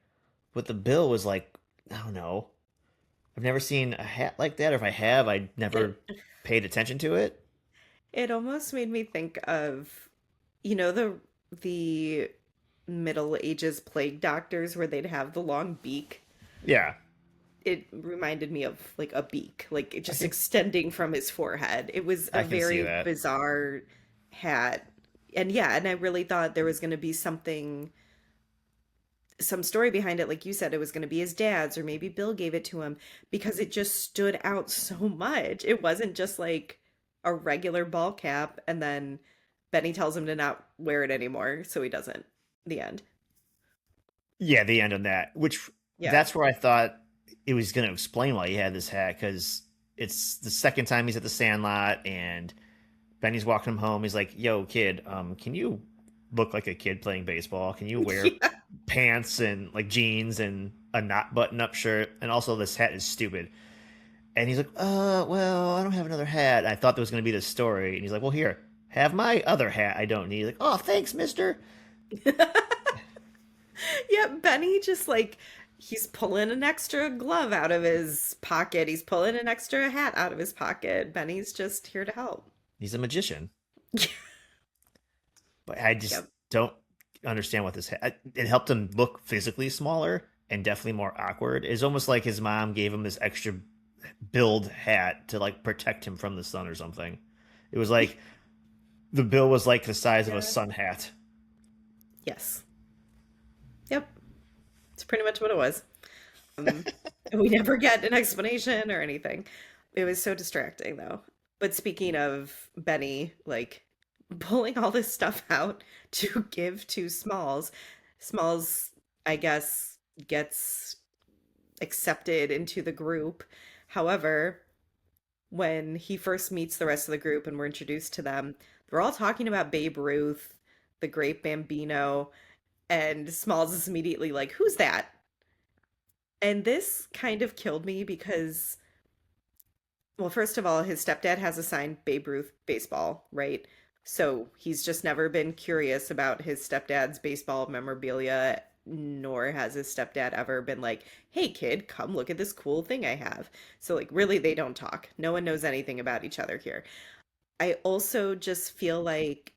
but the bill was like, I don't know. I've never seen a hat like that, or if I have, I never It paid attention to it. it almost made me think of, you know, the Middle Ages plague doctors where they'd have the long beak. Yeah, It reminded me of like a beak, like it I just can extending from his forehead. It was a I can see very that. bizarre hat. And yeah, and I really thought there was going to be some story behind it. Like you said, it was going to be his dad's, or maybe Bill gave it to him because it just stood out so much. It wasn't just like a regular ball cap, and then Benny tells him to not wear it anymore, so he doesn't. The end. Yeah, the end on that, which Yeah. that's where I thought it was going to explain why he had this hat, because it's the second time he's at the Sandlot, and Benny's walking him home. He's like, "Yo, kid, can you look like a kid playing baseball? Can you wear Yeah. pants and like jeans and a not button-up shirt? And also, this hat is stupid." And he's like, well, I don't have another hat." And I thought there was going to be this story, and he's like, "Well, here, have my other hat. I don't need." Like, "Oh, thanks, Mister." Yeah, Benny just like he's pulling an extra glove out of his pocket. He's pulling an extra hat out of his pocket. Benny's just here to help. He's a magician. But I just Yep. don't understand what this. It helped him look physically smaller and definitely more awkward. It's almost like his mom gave him this extra build hat to like protect him from the sun or something. It was like the bill was like the size of a Yeah. sun hat. Yes. Yep. It's pretty much what it was. Um, we never get an explanation or anything. It was so distracting though. But speaking of Benny, like pulling all this stuff out to give to Smalls, Smalls, I guess, gets accepted into the group. However, when he first meets the rest of the group and we're introduced to them, they're all talking about Babe Ruth, the great Bambino, and Smalls is immediately like, "Who's that?" And this kind of killed me because, well, first of all, his stepdad has a signed Babe Ruth baseball, right? So he's just never been curious about his stepdad's baseball memorabilia, nor has his stepdad ever been like, "Hey, kid, come look at this cool thing I have." So, like, really, they don't talk. No one knows anything about each other here. I also just feel like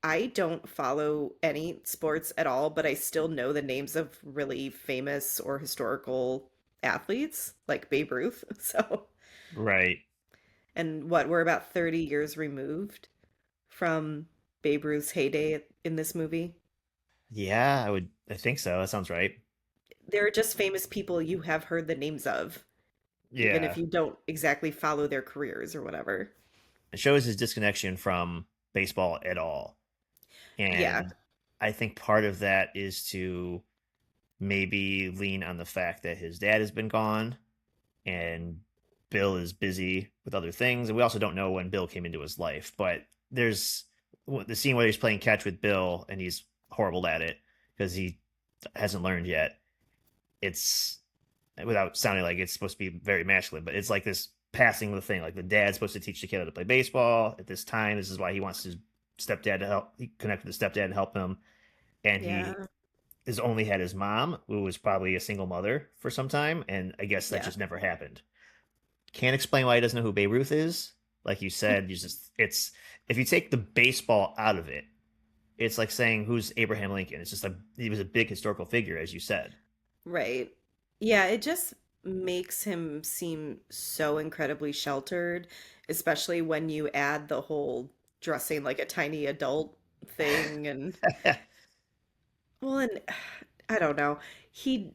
I don't follow any sports at all, but I still know the names of really famous or historical athletes like Babe Ruth. So, Right. and what, we're about 30 years removed from Babe Ruth's heyday in this movie. Yeah, I think so. That sounds right. They're just famous people you have heard the names of, even if Yeah. you don't exactly follow their careers or whatever. It shows his disconnection from baseball at all. Yeah, And I think part of that is to maybe lean on the fact that his dad has been gone and Bill is busy with other things. And we also don't know when Bill came into his life, but there's the scene where he's playing catch with Bill and he's horrible at it because he hasn't learned yet. It's without sounding like it's supposed to be very masculine, but it's like this passing the thing. Like the dad's supposed to teach the kid how to play baseball at this time. This is why he wants his stepdad to help. He connected with the stepdad and help him, and he yeah, has only had his mom, who was probably a single mother for some time, and I guess that yeah. just never happened. Can't explain why he doesn't know who Babe Ruth is. Like you said, you just it's if you take the baseball out of it, it's like saying who's Abraham Lincoln. It's just like he was a big historical figure, as you said. Right. Yeah, it just makes him seem so incredibly sheltered, especially when you add the whole dressing like a tiny adult thing. And well, and I don't know. He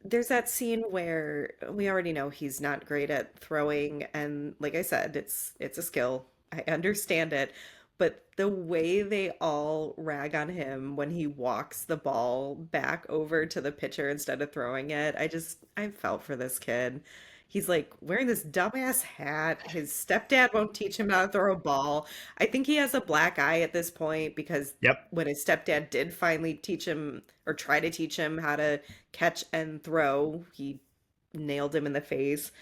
There's that scene where we already know he's not great at throwing, and like I said, it's a skill. I understand it, but the way they all rag on him when he walks the ball back over to the pitcher instead of throwing it, I felt for this kid. He's like wearing this dumbass hat. His stepdad won't teach him how to throw a ball. I think he has a black eye at this point because Yep, when his stepdad did finally teach him or try to teach him how to catch and throw, he nailed him in the face.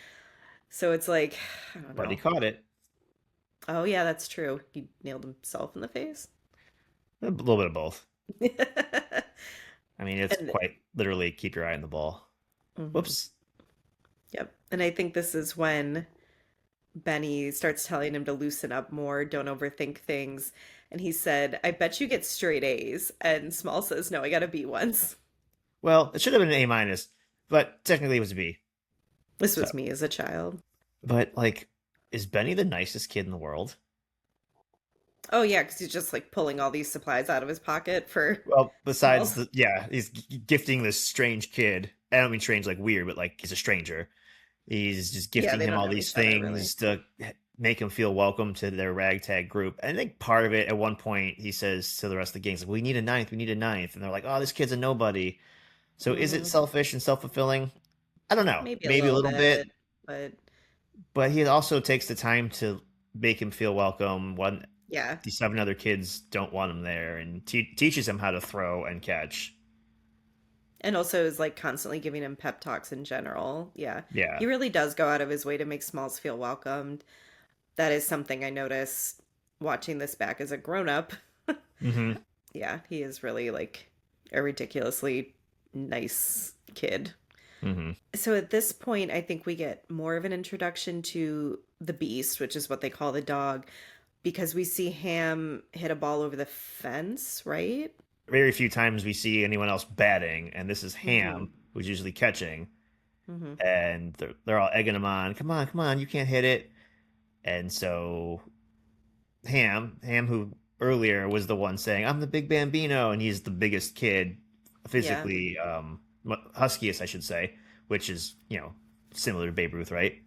So it's like, I don't but he know. caught it. Oh, yeah, that's true. He nailed himself in the face. A little bit of both. I mean, it's And quite literally keep your eye on the ball. mhm. Whoops. Yep. And I think this is when Benny starts telling him to loosen up more, don't overthink things. And he said, I bet you get straight A's. And Small says, no, I got a B once. Well, it should have been an A minus, but technically it was a B. This So, was me as a child. but like, is Benny the nicest kid in the world? Oh, yeah, because he's just like pulling all these supplies out of his pocket for Well, besides Smalls. the yeah, he's gifting this strange kid. I don't mean strange like weird, but like he's a stranger. He's just Yeah, gifting they him don't all know these each other really. things to make him feel welcome to their ragtag group. And I think part of it, at one point, he says to the rest of the gang, he's like, "We need a ninth. We need a ninth." And they're like, "Oh, this kid's a nobody." So is it Hmm. selfish and self fulfilling? I don't know. Maybe a Maybe a little little bit, bit, but but he also takes the time to make him feel welcome when yeah. the seven other kids don't want him there, and teaches him how to throw and catch. And also is like constantly giving him pep talks in general. Yeah. Yeah. He really does go out of his way to make Smalls feel welcomed. That is something I noticed watching this back as a grown up. Hmm. Yeah, he is really like a ridiculously nice kid. Hmm. So at this point, I think we get more of an introduction to the beast, which is what they call the dog, because we see Ham hit a ball over the fence, right? Very few times we see anyone else batting, and this is Mm-hmm. Ham who's usually catching, Mm-hmm. and they're all egging him on. Come on, you can't hit it. And so Ham, who earlier was the one saying, "I'm the big Bambino," and he's the biggest kid, Yeah. physically, huskiest, I should say, which is similar to Babe Ruth, right?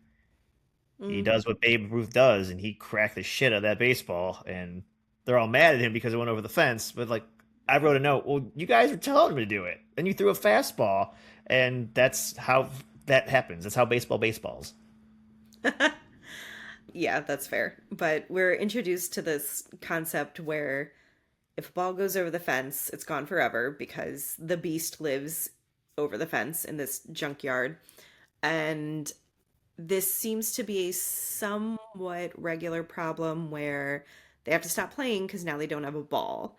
He Mm. does what Babe Ruth does, and he cracked the shit out of that baseball, and they're all mad at him because it went over the fence. But like, I wrote a note. Well, you guys were telling him to do it, and you threw a fastball, and that's how that happens. That's how baseballs. Yeah, that's fair. But we're introduced to this concept where if a ball goes over the fence, it's gone forever because the beast lives over the fence in this junkyard. And this seems to be a somewhat regular problem where they have to stop playing because now they don't have a ball.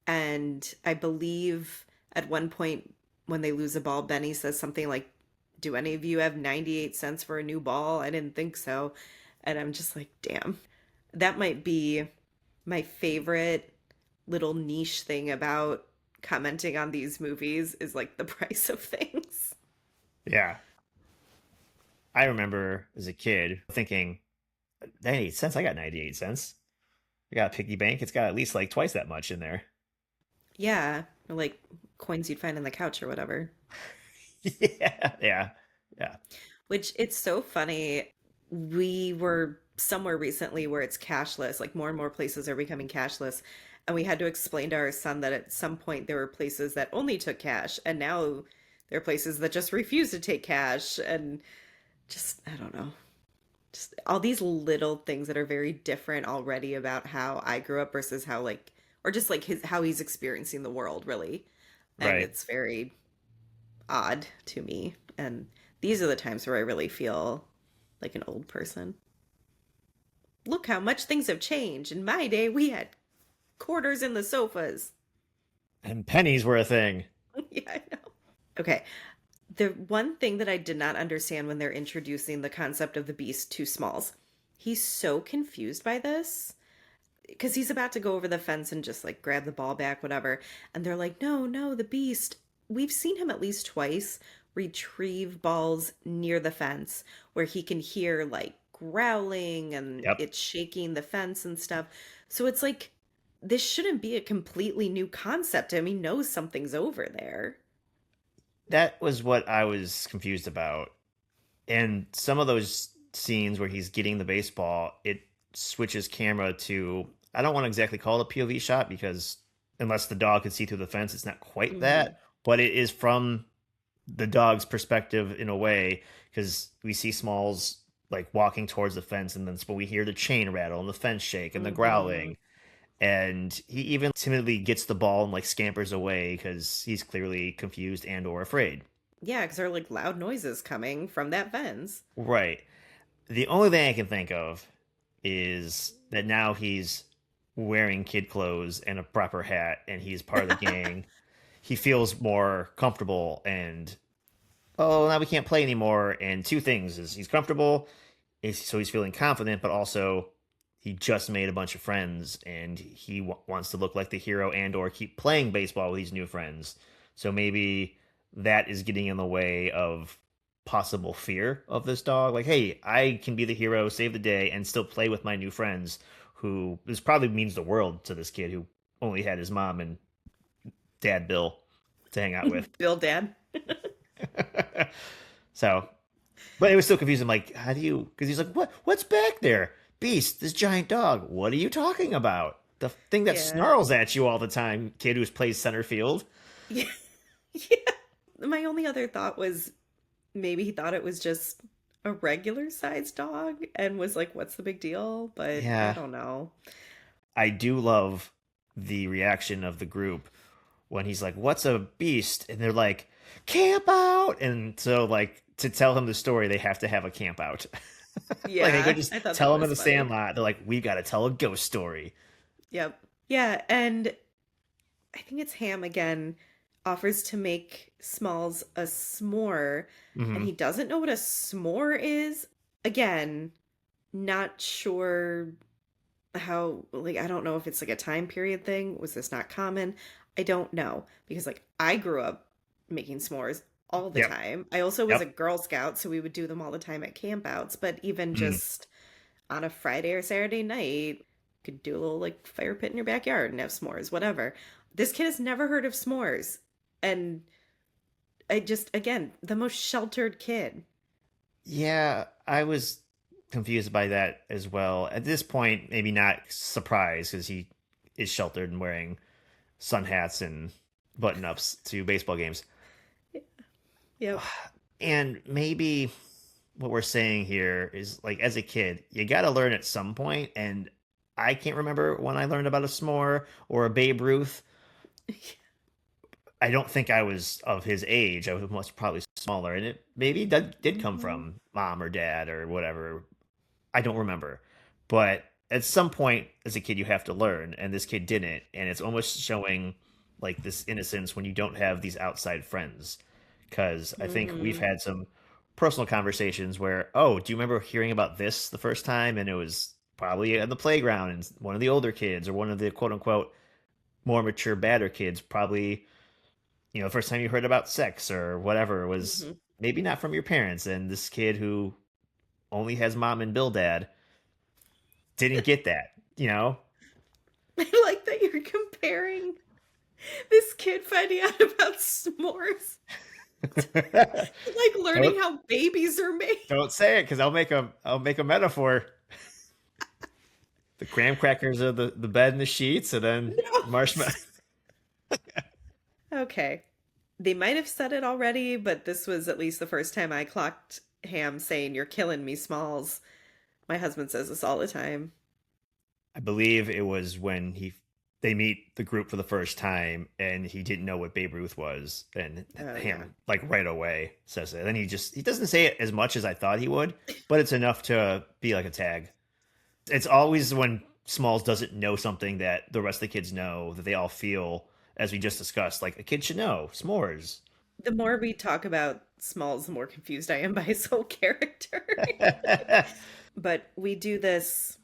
And I believe at one point when they lose a ball, Benny says something like, do any of you have 98 cents for a new ball? I didn't think so. And I'm just like, damn. That might be my favorite little niche thing about commenting on these movies is like the price of things. Yeah, I remember as a kid thinking, 98 cents. I got 98 cents. I got a piggy bank. It's got at least like twice that much in there. Yeah, or like coins you'd find on the couch or whatever. Yeah, yeah, yeah. Which it's so funny. We were somewhere recently where it's cashless, like more and more places are becoming cashless. And we had to explain to our son that at some point there were places that only took cash, and now there are places that just refuse to take cash. And just, I don't know, just all these little things that are very different already about how I grew up versus how, like, or just like his, how he's experiencing the world, really. And Right. it's very odd to me. And these are the times where I really feel like an old person. Look how much things have changed. In my day, we had quarters in the sofas. And pennies were a thing. Yeah, I know. Okay. The one thing that I did not understand when they're introducing the concept of the beast to Smalls, he's so confused by this because he's about to go over the fence and just like grab the ball back, whatever. And they're like, no, no, the beast. We've seen him at least twice retrieve balls near the fence where he can hear like growling and Yep. it's shaking the fence and stuff. So it's like, this shouldn't be a completely new concept. I mean, he knows something's over there. That was what I was confused about. And some of those scenes where he's getting the baseball, it switches camera to, I don't want to exactly call it a POV shot because unless the dog can see through the fence, it's not quite Hmm. that, but it is from the dog's perspective in a way because we see Smalls like walking towards the fence, and then when we hear the chain rattle and the fence shake and the Hmm. growling, and he even timidly gets the ball and like scampers away because he's clearly confused and or afraid. Yeah, because there are like loud noises coming from that fence. Right. The only thing I can think of is that now he's wearing kid clothes and a proper hat, and he's part of the gang. He feels more comfortable and oh, now we can't play anymore. And two things is he's comfortable, so he's feeling confident, but also he just made a bunch of friends and he wants to look like the hero and or keep playing baseball with these new friends. So maybe that is getting in the way of possible fear of this dog. Like, hey, I can be the hero, save the day, and still play with my new friends. Who this probably means the world to this kid who only had his mom and dad Bill to hang out with. Bill Dad. So, but it was still confusing. Like, how do you? Because he's like, what? What's back there? Beast, this giant dog. What are you talking about? The thing that Yeah. snarls at you all the time, kid who plays center field. Yeah. Yeah. My only other thought was maybe he thought it was just a regular sized dog and was like, what's the big deal? But I Yeah, don't know. I do love the reaction of the group when he's like, "What's a beast?" and they're like, "Camp out!" And so, like, to tell him the story, they have to have a camp out. Like, they could Yeah, just I thought that tell him in was the funny. Sandlot. They're like, "We got to tell a ghost story." Yep. Yeah, and I think it's Ham again offers to make Smalls a s'more, and Hmm. he doesn't know what a s'more is. Again, not sure how, like, I don't know if it's like a time period thing. Was this not common? I don't know because, like, I grew up making s'mores all the Yep. time. I also was a Yep. Girl Scout, so we would do them all the time at campouts, but even Mm. just on a Friday or Saturday night, you could do a little like fire pit in your backyard and have s'mores, whatever. This kid has never heard of s'mores. And I just, again, the most sheltered kid. Yeah, I was confused by that as well. At this point, maybe not surprised because he is sheltered and wearing sun hats and button ups to baseball games. Yep. And maybe what we're saying here is like as a kid, you got to learn at some point. And I can't remember when I learned about a s'more or a Babe Ruth. I don't think I was of his age. I was much probably smaller, and it maybe that did come Mhm. from mom or dad or whatever. I don't remember, but at some point as a kid, you have to learn, and this kid didn't, and it's almost showing like this innocence when you don't have these outside friends. Because I think we've Mhm. had some personal conversations where, oh, do you remember hearing about this the first time? And it was probably in the playground, and one of the older kids or one of the quote unquote more mature, badder kids probably first time you heard about sex or whatever was Mhm. maybe not from your parents. And this kid who only has mom and Bill dad didn't get that. I like that you're comparing this kid finding out about s'mores to like learning don't how babies are made. don't say it because I'll make a metaphor. The graham crackers are the bed and the sheets, and then No. marshmallow. Okay. They might have said it already, but this was at least the first time I clocked Ham saying, "You're killing me, Smalls." My husband says this all the time. I believe it was when they meet the group for the first time, and he didn't know what Babe Ruth was, and Oh, yeah. him like right away says it. Then he doesn't say it as much as I thought he would, but it's enough to be like a tag. It's always when Smalls doesn't know something that the rest of the kids know that they all feel, as we just discussed, like a kid should know s'mores. The more we talk about Smalls, the more confused I am by his whole character. But we do this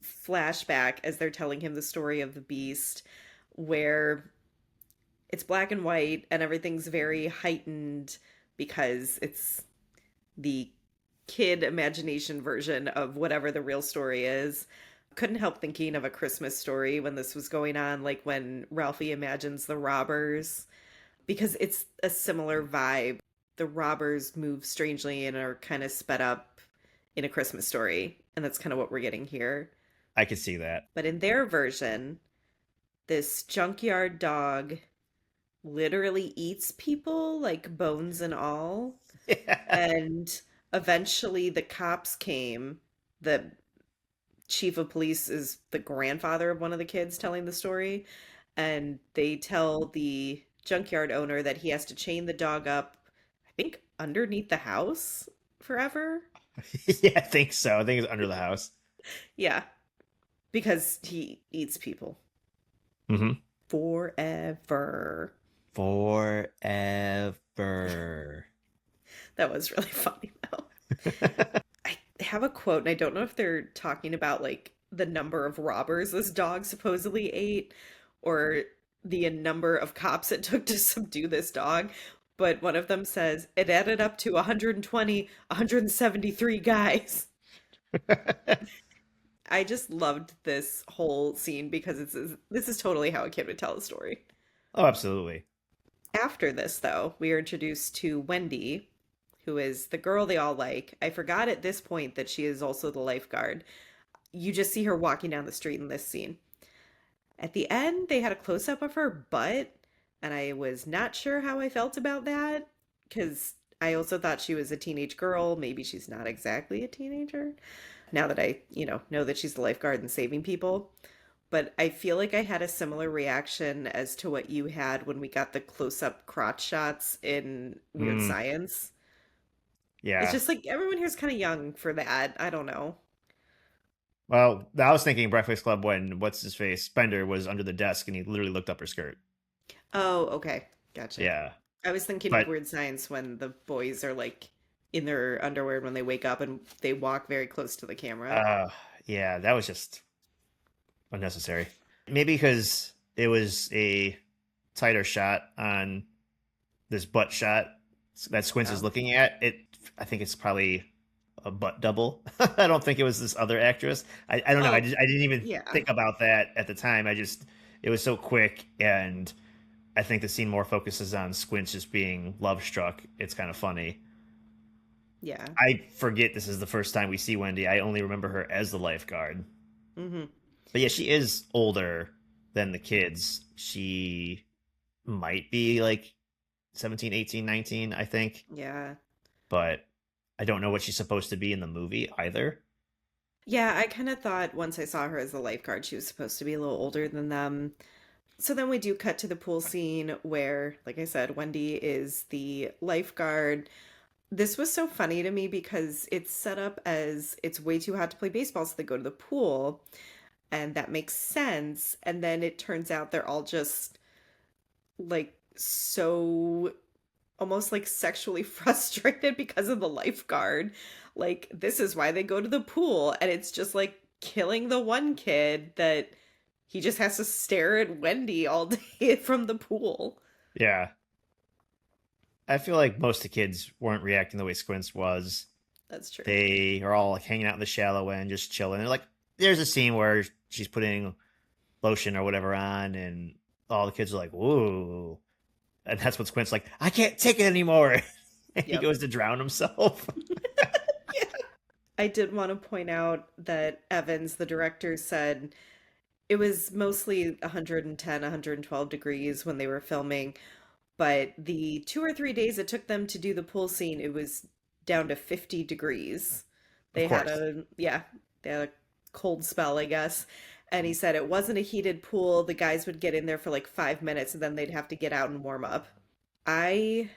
flashback as they're telling him the story of the beast, where it's black and white and everything's very heightened because it's the kid imagination version of whatever the real story is. Couldn't help thinking of A Christmas Story when this was going on, like when Ralphie imagines the robbers, because it's a similar vibe. The robbers move strangely and are kind of sped up in A Christmas Story, and that's kind of what we're getting here. I could see that. But in their version, this junkyard dog literally eats people, like bones and all. Yeah. And eventually the cops came. The chief of police is the grandfather of one of the kids telling the story. And they tell the junkyard owner that he has to chain the dog up, I think, underneath the house forever. Yeah, I think so. I think it's under the house. Yeah, because he eats people Hmm. forever. Forever. That was really funny though. I have a quote, and I don't know if they're talking about like the number of robbers this dog supposedly ate or the number of cops it took to subdue this dog. But one of them says it added up to 120, 173 guys. I just loved this whole scene because this is totally how a kid would tell a story. Oh, absolutely. After this, though, we are introduced to Wendy, who is the girl they all like. I forgot at this point that she is also the lifeguard. You just see her walking down the street in this scene. At the end, they had a close up of her butt, and I was not sure how I felt about that because I also thought she was a teenage girl. Maybe she's not exactly a teenager now that I know that she's the lifeguard and saving people. But I feel like I had a similar reaction as to what you had when we got the close up crotch shots in Weird Mm, Science. It's yeah. just like everyone here's kind of young for that. I don't know. Well, I was thinking Breakfast Club when what's his face Bender was under the desk and he literally looked up her skirt. Oh, okay. Gotcha. Yeah, I was thinking of but Weird Science when the boys are like in their underwear when they wake up and they walk very close to the camera. uh, yeah, that was just unnecessary. Maybe because it was a tighter shot on this butt shot that Squints is Oh, looking at. I think it's probably a butt double. I don't think it was this other actress. I don't know. oh, I didn't even yeah, think about that at the time. It was so quick, and I think the scene more focuses on Squints just being love struck. It's kind of funny. yeah. I forget this is the first time we see Wendy. I only remember her as the lifeguard. Hmm. But yeah, she is older than the kids. She might be like 17, 18, 19, I think. Yeah. But I don't know what she's supposed to be in the movie either. Yeah, I kind of thought once I saw her as the lifeguard, she was supposed to be a little older than them. So then we do cut to the pool scene where, like I said, Wendy is the lifeguard. This was so funny to me because it's set up as it's way too hot to play baseball, so they go to the pool, and that makes sense. And then it turns out they're all just like so almost like sexually frustrated because of the lifeguard. Like, this is why they go to the pool, and it's just like killing the one kid that he just has to stare at Wendy all day from the pool. Yeah. I feel like most of the kids weren't reacting the way Squints was. That's true. They are all like hanging out in the shallow end, just chilling. They're like, there's a scene where she's putting lotion or whatever on, and all the kids are like, "Whoa!" And that's what Squint's like, "I can't take it anymore." And he Yep. goes to drown himself. Yeah. I did want to point out that Evans, the director, said it was mostly 110, 112 degrees when they were filming, but the 2 or 3 days it took them to do the pool scene, it was down to 50 degrees. Of They had course. a, yeah, they had a cold spell, I guess. And he said it wasn't a heated pool. The guys would get in there for like 5 minutes and then they'd have to get out and warm up. I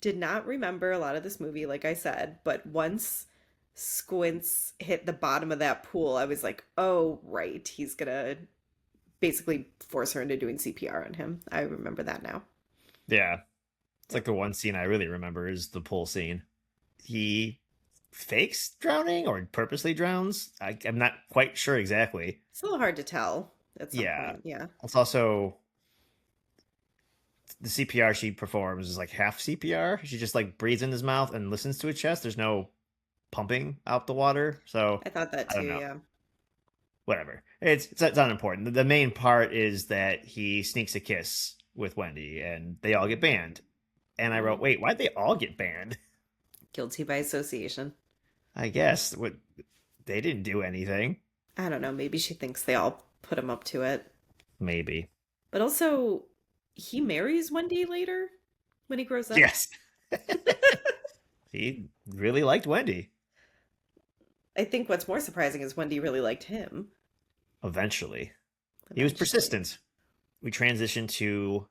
did not remember a lot of this movie, like I said, but once Squints hit the bottom of that pool, I was like, oh, right. He's gonna basically force her into doing CPR on him. I remember that now. Yeah. It's like Yep. the one scene I really remember is the pool scene. He fakes drowning or purposely drowns. I'm not quite sure exactly. It's a little hard to tell at some Yeah. point. Yeah. It's also the CPR she performs is like half CPR. She just like breathes in his mouth and listens to his chest. There's no pumping out the water. So I thought that I too. don't know. Yeah. Whatever. It's unimportant. The main part is that he sneaks a kiss with Wendy and they all get banned. And I Hmm. wrote, wait, why'd they all get banned? Guilty by association. I guess what they didn't do anything. I don't know. Maybe she thinks they all put him up to it. Maybe. But also, he marries Wendy later when he grows up. Yes. He really liked Wendy I think what's more surprising is Wendy really liked him eventually. He was eventually. persistent. We transitioned to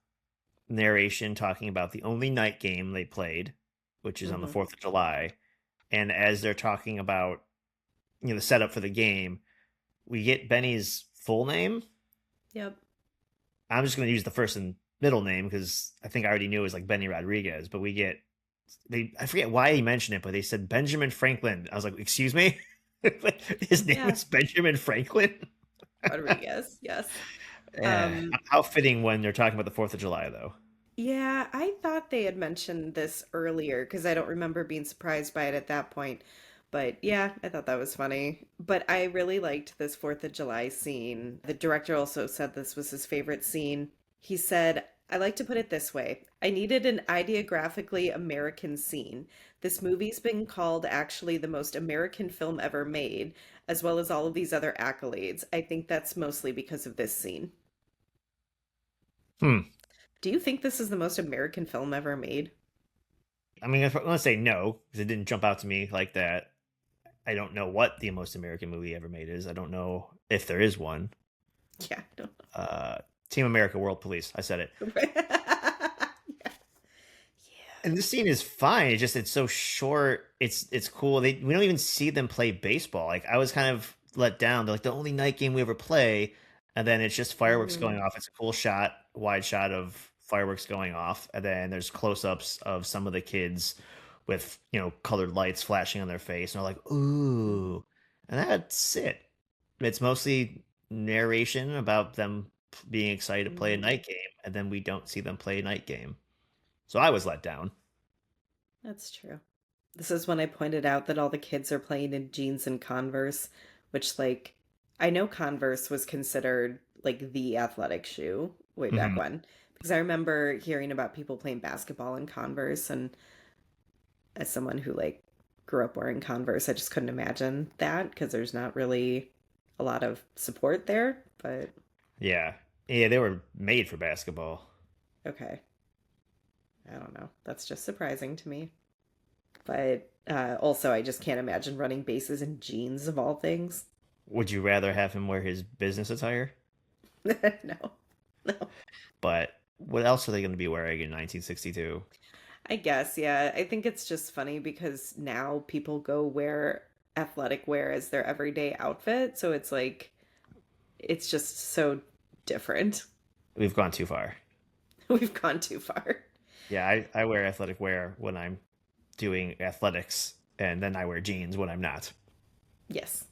narration talking about the only night game they played, which is on the Hmm. 4th of July. And as they're talking about, the setup for the game, we get Benny's full name. Yep. I'm just going to use the first and middle name because I think I already knew it was like Benny Rodriguez, but we get they I forget why he mentioned it, but they said Benjamin Franklin. I was like, excuse me? His name Yeah, is Benjamin Franklin? Rodriguez. Yes. Eh, Um, how fitting when they're talking about the 4th of July, though. yeah, I thought they had mentioned this earlier because I don't remember being surprised by it at that point. But yeah, I thought that was funny. But I really liked this 4th of July scene. The director also said this was his favorite scene. He said, I like to put it this way. I needed an ideographically American scene. This movie's been called actually the most American film ever made, as well as all of these other accolades. I think that's mostly because of this scene. Hmm. Do you think this is the most American film ever made? I mean, I'm going to say no because it didn't jump out to me like that. I don't know what the most American movie ever made is. I don't know if there is one. Yeah, I don't Uh, Team America, World Police. I said it. know. Yeah. And this scene is fine. It's so short. It's cool. We don't even see them play baseball. Like I was kind of let down. They're like the only night game we ever play, and then it's just fireworks Hmm. going off. It's a cool shot, wide shot of fireworks going off, and then there's close-ups of some of the kids with colored lights flashing on their face, and they're like Hmm. ooh, and that's it. It's mostly narration about them being excited to play a Hmm. night game, and then we don't see them play a night game. So I was let down. That's true. This is when I pointed out that all the kids are playing in jeans and Converse, which, like, I know Converse was considered like the athletic shoe way back Mhm. when, because I remember hearing about people playing basketball in Converse, and as someone who like grew up wearing Converse, I just couldn't imagine that because there's not really a lot of support there. But Yeah. Yeah, they were made for basketball. okay, I don't know. That's just surprising to me. But also, I just can't imagine running bases in jeans of all things. Would you rather have him wear his business attire? No, no. But what else are they going to be wearing in 1962? I guess, yeah. I think it's just funny because now people go wear athletic wear as their everyday outfit. So it's like, it's just so different. We've gone too far. We've gone too far. Yeah, I wear athletic wear when I'm doing athletics, and then I wear jeans when I'm not. Yes.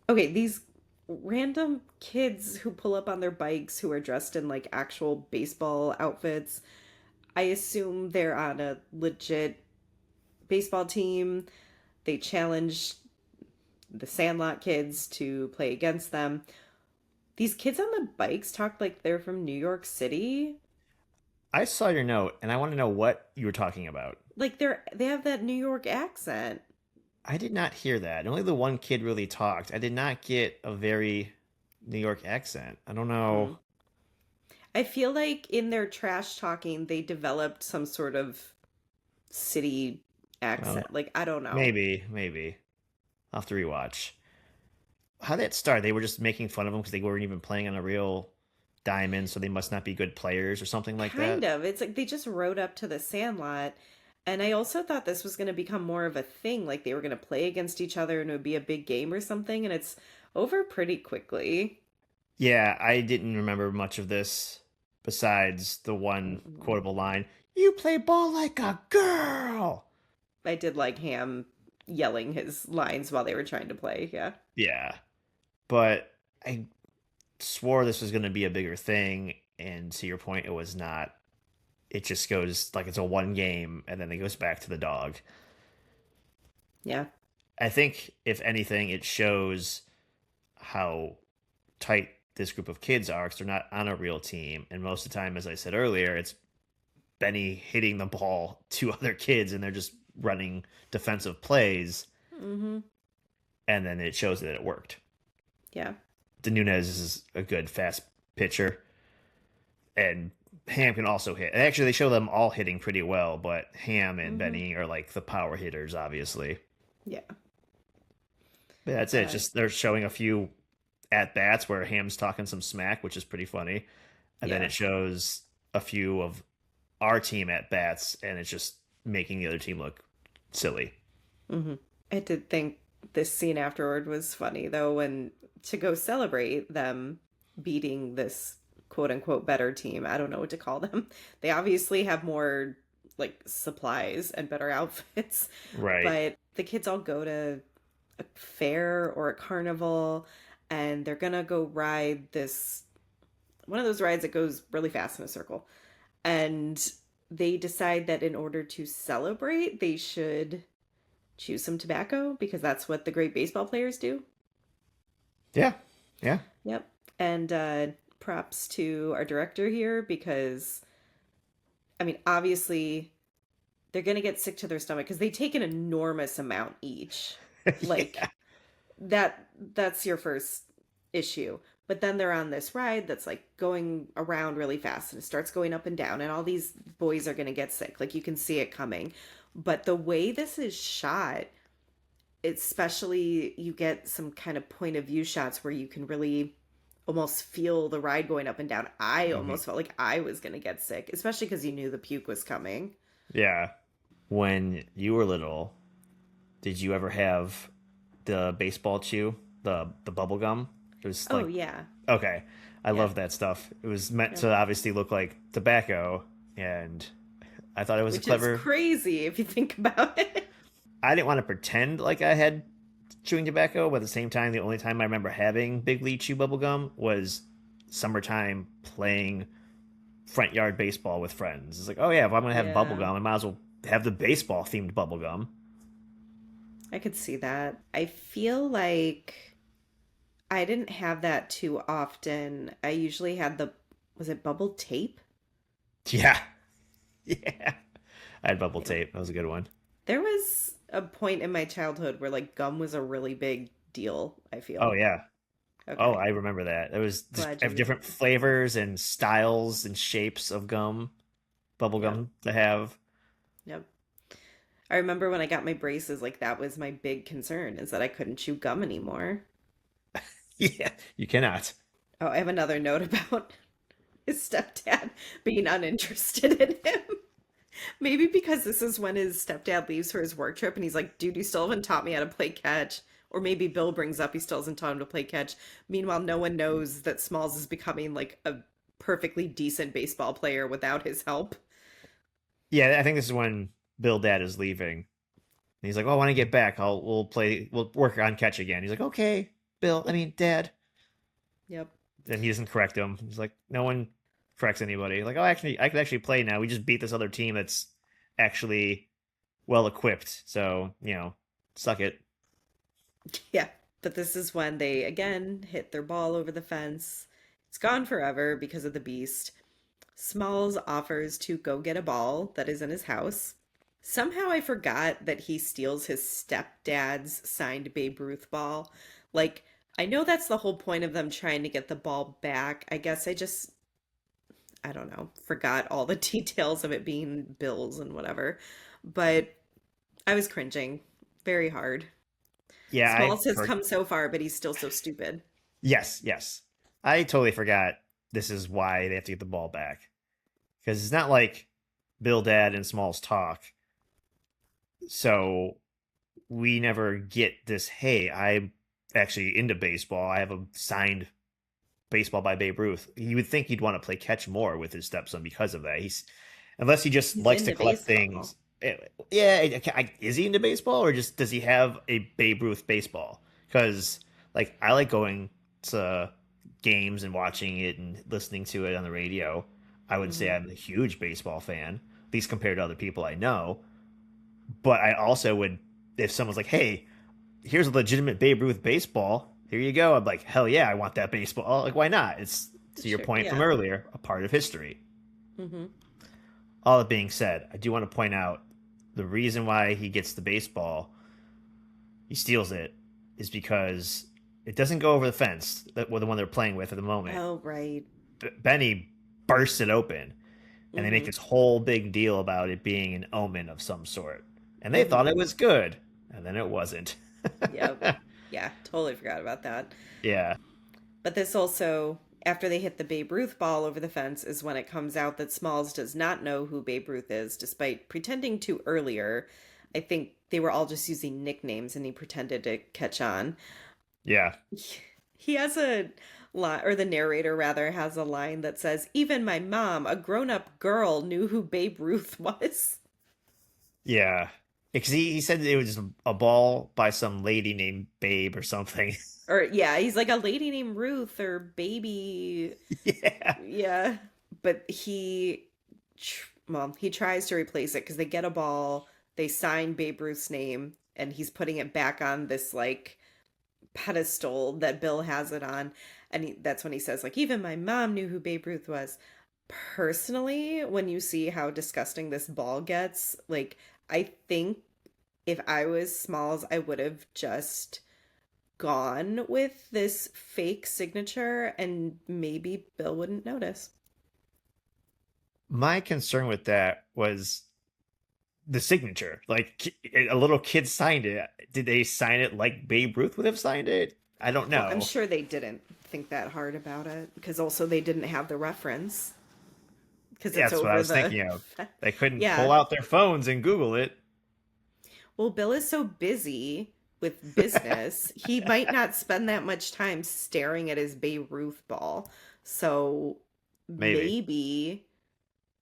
Okay, these random kids who pull up on their bikes who are dressed in like actual baseball outfits. I assume they're on a legit baseball team. They challenge the Sandlot kids to play against them. These kids on the bikes talk like they're from New York City. I saw your note, and I want to know what you were talking about. Like they have that New York accent. I did not hear that. Only the one kid really talked. I did not get a very New York accent. I don't know. Mm. I feel like in their trash talking, they developed some sort of city Well, accent. Like, I don't know. maybe. I'll have to rewatch. How did that start? They were just making fun of them because they weren't even playing on a real diamond, so they must not be good players or something like Kind that. of. It's like they just rode up to the Sandlot. And I also thought this was going to become more of a thing. Like they were going to play against each other and it would be a big game or something. And it's over pretty quickly. Yeah, I didn't remember much of this besides the one Mm-mm. quotable line, "You play ball like a girl." I did like Ham yelling his lines while they were trying to play. Yeah. Yeah, but I swore this was going to be a bigger thing, and to your point, it was not. It just goes like it's a one game, and then it goes back to the dog. Yeah. I think, if anything, it shows how tight this group of kids are because they're not on a real team. And most of the time, as I said earlier, it's Benny hitting the ball to other kids and they're just running defensive plays. Mm-hmm. And then it shows that it worked. Yeah. The Nunez is a good fast pitcher. And Ham can also hit. And actually, they show them all hitting pretty well, but Ham and Mm-hmm. Benny are like the power hitters, obviously. Yeah. But that's it. Uh, Just they're showing a few at bats where Ham's talking some smack, which is pretty funny. And then yeah. it shows a few of our team at bats, and it's just making the other team look silly. Mm-hmm. I did think this scene afterward was funny though, when to go celebrate them beating this quote unquote better team. I don't know what to call them. They obviously have more like supplies and better outfits. Right. But the kids all go to a fair or a carnival, and they're gonna go ride this one of those rides that goes really fast in a circle. And they decide that in order to celebrate, they should chew some tobacco because that's what the great baseball players do. Yeah. Yeah. Yep. And props to our director here because, I mean, obviously they're going to get sick to their stomach because they take an enormous amount each. Yeah. Like that's your first issue. But then they're on this ride that's like going around really fast and it starts going up and down and all these boys are going to get sick. Like you can see it coming. But the way this is shot, especially you get some kind of point of view shots where you can really almost feel the ride going up and down. I Hmm. almost felt like I was going to get sick, especially because you knew the puke was coming. Yeah. When you were little, did you ever have the baseball chew, the bubble gum? It was Oh, like, yeah. okay, I Yeah. love that stuff. It was meant Yep. to obviously look like tobacco, and I thought it was a Which is clever. crazy if you think about it. I didn't want to pretend like I had chewing tobacco, but at the same time, the only time I remember having Big League Chew bubble gum was summertime playing front yard baseball with friends. It's like, oh yeah, if I'm gonna have bubble Yeah, gum, I might as well have the baseball themed bubble gum. I could see that. I feel like I didn't have that too often. I usually had was it bubble tape? Yeah, yeah. I had bubble Yeah. tape. That was a good one. There was a point in my childhood where like gum was a really big deal, I Oh feel. yeah. Oh, Okay. I remember that. It was just Glad have you. different flavors and styles and shapes of gum, bubble Yep. gum to have. Yep. I remember when I got my braces, like that was my big concern is that I couldn't chew gum anymore. Yeah, you cannot. Oh, I have another note about his stepdad being uninterested in him. Maybe because this is when his stepdad leaves for his work trip and he's like, dude, you still haven't taught me how to play catch. Or maybe Bill brings up he still hasn't taught him to play catch. Meanwhile, no one knows that Smalls is becoming like a perfectly decent baseball player without his help. Yeah, I think this is when Bill Dad is leaving. And he's like, "Oh, when I get back, we'll work on catch again." He's like, "Okay, Bill. I mean, Dad." Yep. And he doesn't correct him. He's like, "No one corrects anybody." Like, "Oh, actually, I could actually play now. We just beat this other team that's actually well equipped. So suck it." Yeah. But this is when they again hit their ball over the fence. It's gone forever because of the beast. Smalls offers to go get a ball that is in his house. Somehow I forgot that he steals his stepdad's signed Babe Ruth ball. Like, I know that's the whole point of them trying to get the ball back. I guess I don't know, forgot all the details of it being bills and whatever. But I was cringing very hard. Yeah, Smalls has come so far, but he's still so stupid. yes, yes. I totally forgot this is why they have to get the ball back because it's not like Bill Dad and Smalls talk. So we never get this. Hey, I'm actually into baseball. I have a signed baseball by Babe Ruth. You would think he'd want to play catch more with his stepson because of that. He's unless he just He's likes to into collect baseball. things. Yeah, is he into baseball or just does he have a Babe Ruth baseball? Because like I like going to games and watching it and listening to it on the radio. I would say Hmm. I'm a huge baseball fan, at least compared to other people I know. But I also would, if someone's like, "Hey, here's a legitimate Babe Ruth baseball. Here you go." I'm like, "Hell yeah, I want that baseball." Like, why not? It's to your Sure. point from Yeah. earlier, a part of history. Hmm. All that being said, I do want to point out the reason why he gets the baseball, he steals it, is because it doesn't go over the fence that well, the one they're playing with at the moment. Oh, right. Benny bursts it open, and they make Hmm. this whole big deal about it being an omen of some sort. And they thought Hmm. it was good, and then it wasn't. Yep. Yeah, totally forgot about that. Yeah. But this also, after they hit the Babe Ruth ball over the fence, is when it comes out that Smalls does not know who Babe Ruth is, despite pretending to earlier. I think they were all just using nicknames and he pretended to catch on. Yeah. He has a line, or the narrator rather, has a line that says, even my mom, a grown up girl, knew who Babe Ruth was. Yeah. Because he said it was a ball by some lady named Babe or something. Or yeah, he's like a lady named Ruth or baby. Yeah. Yeah. But well, he tries to replace it because they get a ball, they sign Babe Ruth's name, and he's putting it back on this like pedestal that Bill has it on. And that's when he says, like, even my mom knew who Babe Ruth was. Personally, when you see how disgusting this ball gets, like, I think if I was Smalls, I would have just gone with this fake signature and maybe Bill wouldn't notice. My concern with that was the signature. Like a little kid signed it. Did they sign it like Babe Ruth would have signed it? I don't Well, I'm know. sure they didn't think that hard about it because also they didn't have the reference because Yeah, it's that's what I over was the. thinking of. They couldn't Yeah. pull out their phones and Google it. Well, Bill is so busy with business, he might not spend that much time staring at his Babe Ruth ball. So Maybe. maybe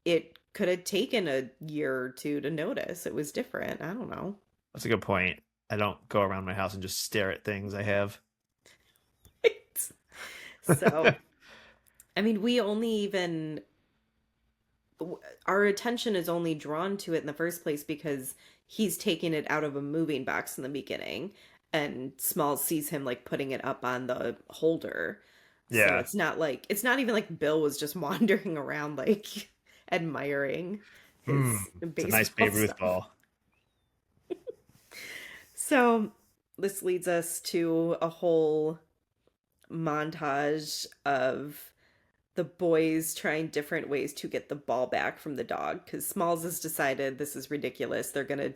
it could have taken a year or two to notice it was different. I don't know. That's a good point. I don't go around my house and just stare at things I have. So, I mean, we only even our attention is only drawn to it in the first place because he's taking it out of a moving box in the beginning and Smalls sees him like putting it up on the holder. So Yeah. it's not even like Bill was just wandering around like admiring his It's a nice baseball Babe Ruth stuff. ball. So this leads us to a whole montage of the boys trying different ways to get the ball back from the dog because Smalls has decided this is ridiculous. They're gonna,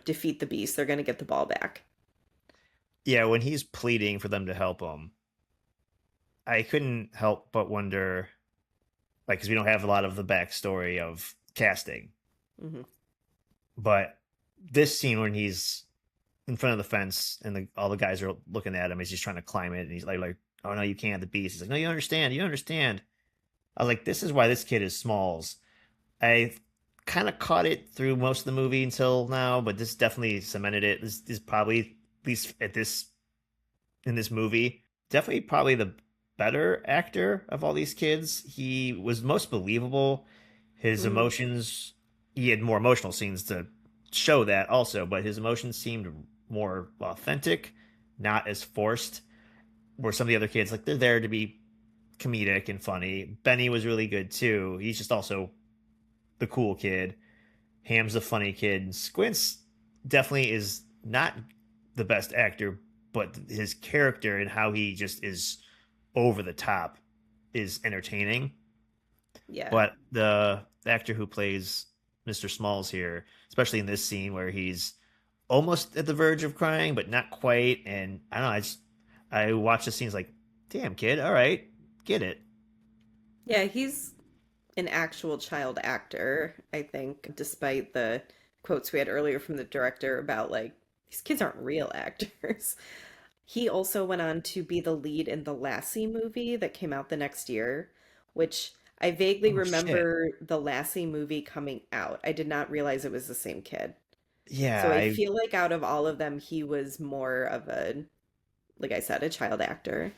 defeat the beast. They're gonna get the ball back. Yeah, when he's pleading for them to help him, I couldn't help but wonder, like, because we don't have a lot of the backstory of casting, Hmm. but this scene when he's in front of the fence and all the guys are looking at him as he's trying to climb it, and he's like, "Oh no, you can't." The beast. He's like, "No, you understand. You don't understand." I was like, "This is why this kid is Smalls." I kind of caught it through most of the movie until now, but this definitely cemented it. This is probably, at least at this in this movie, definitely probably the better actor of all these kids. He was most believable. His Hmm. emotions, he had more emotional scenes to show that also, but his emotions seemed more authentic, not as forced. Where some of the other kids, like, they're there to be comedic and funny. Benny was really good too. He's just also the cool kid. Ham's the funny kid. Squints definitely is not the best actor, but his character and how he just is over the top is entertaining. Yeah. But the actor who plays Mr. Smalls here, especially in this scene where he's almost at the verge of crying, but not quite, and I don't know, I watch the scenes like, damn kid, all right, get it. Yeah, he's an actual child actor, I think, despite the quotes we had earlier from the director about like these kids aren't real actors. He also went on to be the lead in the Lassie movie that came out the next year, which I vaguely Oh shit. remember the Lassie movie coming out. I did not realize it was the same kid. Yeah, So I I feel like out of all of them, he was more of a, like I said, a child actor.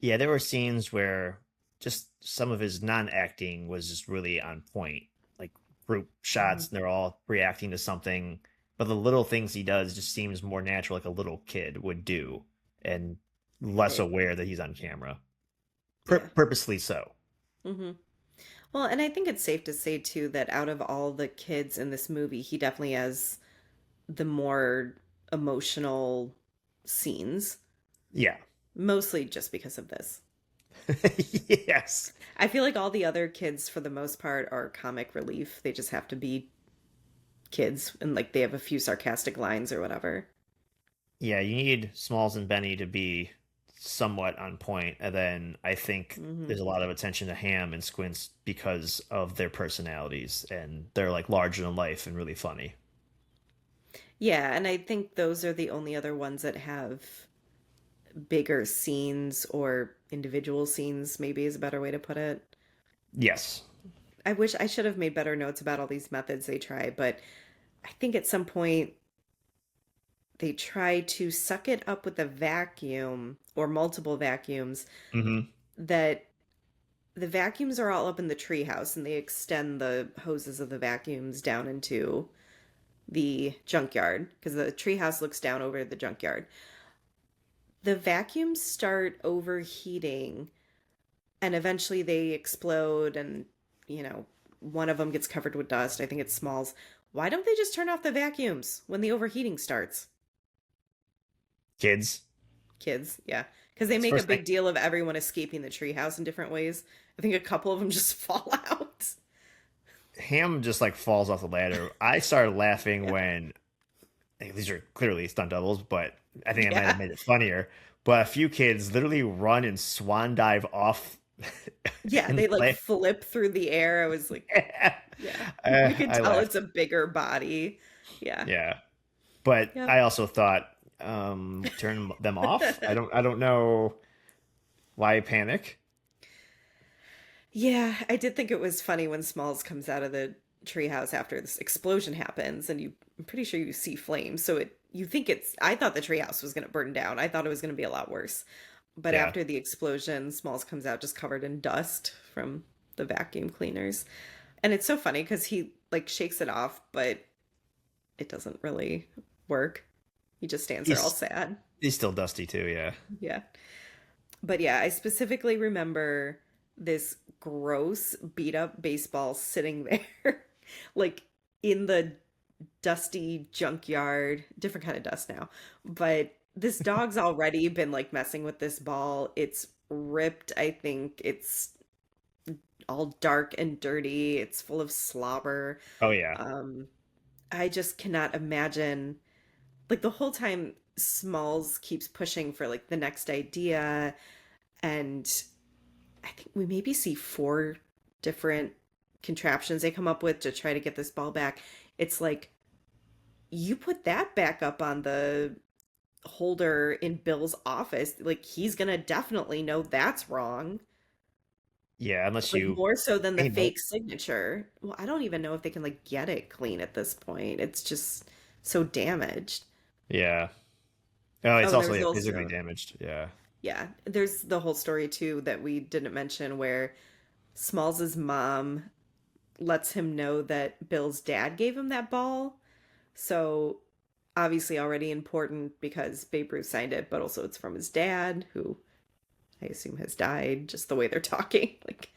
yeah, there were scenes where just some of his non-acting was just really on point, like group Hmm. shots, and they're all reacting to something, but the little things he does just seems more natural, like a little kid would do, and less Right. aware that he's on camera, Yeah. purposely so. Hmm. Well, and I think it's safe to say too that out of all the kids in this movie, he definitely has the more emotional scenes, Yeah. mostly just because of this. Yes. I feel like all the other kids, for the most part, are comic relief. They just have to be kids and like they have a few sarcastic lines or whatever. Yeah, you need Smalls and Benny to be somewhat on point, and then I think Hmm. there's a lot of attention to Ham and Squints because of their personalities, and they're like larger than life and really funny. Yeah, and I think those are the only other ones that have bigger scenes or individual scenes, maybe is a better way to put it. Yes. I wish I should have made better notes about all these methods they try, but I think at some point they try to suck it up with a vacuum or multiple vacuums Hmm. that the vacuums are all up in the treehouse and they extend the hoses of the vacuums down into the junkyard because the treehouse looks down over the junkyard. The vacuums start overheating and eventually they explode and, you know, one of them gets covered with dust. I think it's Smalls. Why don't they just turn off the vacuums when the overheating starts? Kids. Kids, yeah. Because they It's the make a first thing. big deal of everyone escaping the treehouse in different ways. I think a couple of them just fall out. Ham just like falls off the ladder. I started laughing Yeah. when these are clearly stunt doubles, but I think it might have Yeah. made it funnier. But a few kids literally run and swan dive off Yeah, in the they like play. flip through the air. I was like, Yeah. yeah. You could I tell laughed. it's a bigger body. Yeah. Yeah. But Yep. I also thought, turn them off. I don't know why panic. Yeah, I did think it was funny when Smalls comes out of the treehouse after this explosion happens, and I'm pretty sure you see flames. So you think it's. I thought the treehouse was going to burn down. I thought it was going to be a lot worse. But Yeah. after the explosion, Smalls comes out just covered in dust from the vacuum cleaners, and it's so funny because he like shakes it off, but it doesn't really work. He just stands there all He's sad. he's still dusty too, yeah. Yeah. But yeah, I specifically remember this gross beat up baseball sitting there, like in the dusty junkyard, different kind of dust now. But this dog's already been like messing with this ball. It's ripped, I think. It's all dark and dirty. It's full of slobber. Oh yeah. Um, I just cannot imagine like the whole time Smalls keeps pushing for like the next idea and I think we maybe see four different contraptions they come up with to try to get this ball back. It's like you put that back up on the holder in Bill's office, like he's gonna definitely know that's wrong. Yeah, unless Like you more so than the paint it. fake signature. Well, I don't even know if they can like get it clean at this point. It's just so damaged. Yeah. Oh, Oh, it's and there also, was yeah, physically also damaged. Yeah. yeah, there's the whole story too that we didn't mention where Smalls's mom lets him know that Bill's dad gave him that ball. So obviously already important because Babe Ruth signed it, but also it's from his dad, who I assume has died, just the way they're talking. Like,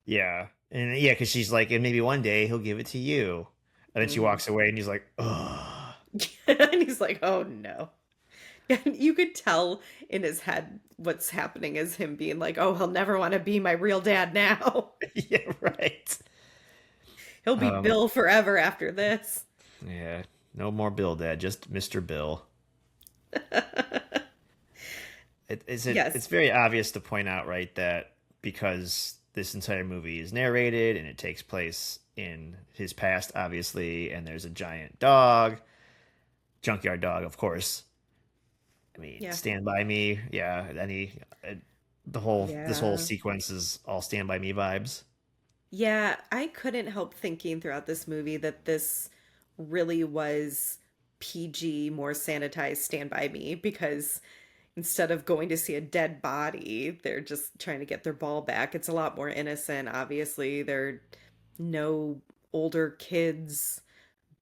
Yeah. And yeah, because she's like, and maybe one day he'll give it to you. And then she mhm. walks away and he's like, oh, And he's like, oh no. And you could tell in his head what's happening is him being like, oh, he'll never want to be my real dad now. yeah, right. He'll be Um, Bill forever after this. yeah. No more Bill Dad, just Mr. Bill. It's Yes. very obvious to point out, right, that because this entire movie is narrated and it takes place in his past, obviously, and there's a giant dog, junkyard dog, of course. I mean, Yeah. Stand By Me, yeah. The whole this whole Yeah. sequence is all Stand By Me vibes. Yeah, I couldn't help thinking throughout this movie that this really was PG, more sanitized Stand By Me because instead of going to see a dead body, they're just trying to get their ball back. It's a lot more innocent, obviously. There are no older kids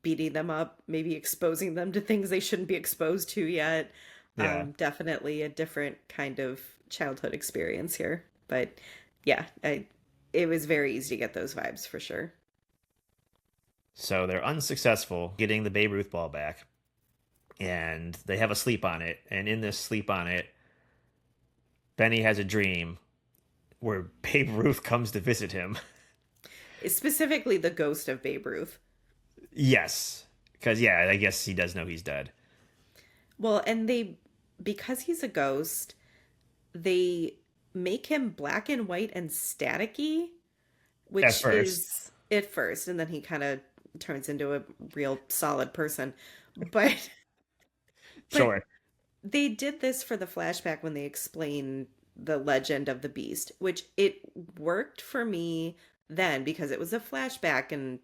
beating them up, maybe exposing them to things they shouldn't be exposed to yet. Yeah. Definitely a different kind of childhood experience here. But yeah, it was very easy to get those vibes for sure. So they're unsuccessful getting the Babe Ruth ball back, and they have a sleep on it. And in this sleep on it, Benny has a dream where Babe Ruth comes to visit him. Specifically the ghost of Babe Ruth. Yes, because yeah, I guess he does know he's dead Well, and because he's a ghost, they make him black and white and staticky, at which first. is at first, and then he kind of turns into a real solid person. But but Sure. they did this for the flashback when they explain the legend of the beast, which it worked for me then because it was a flashback and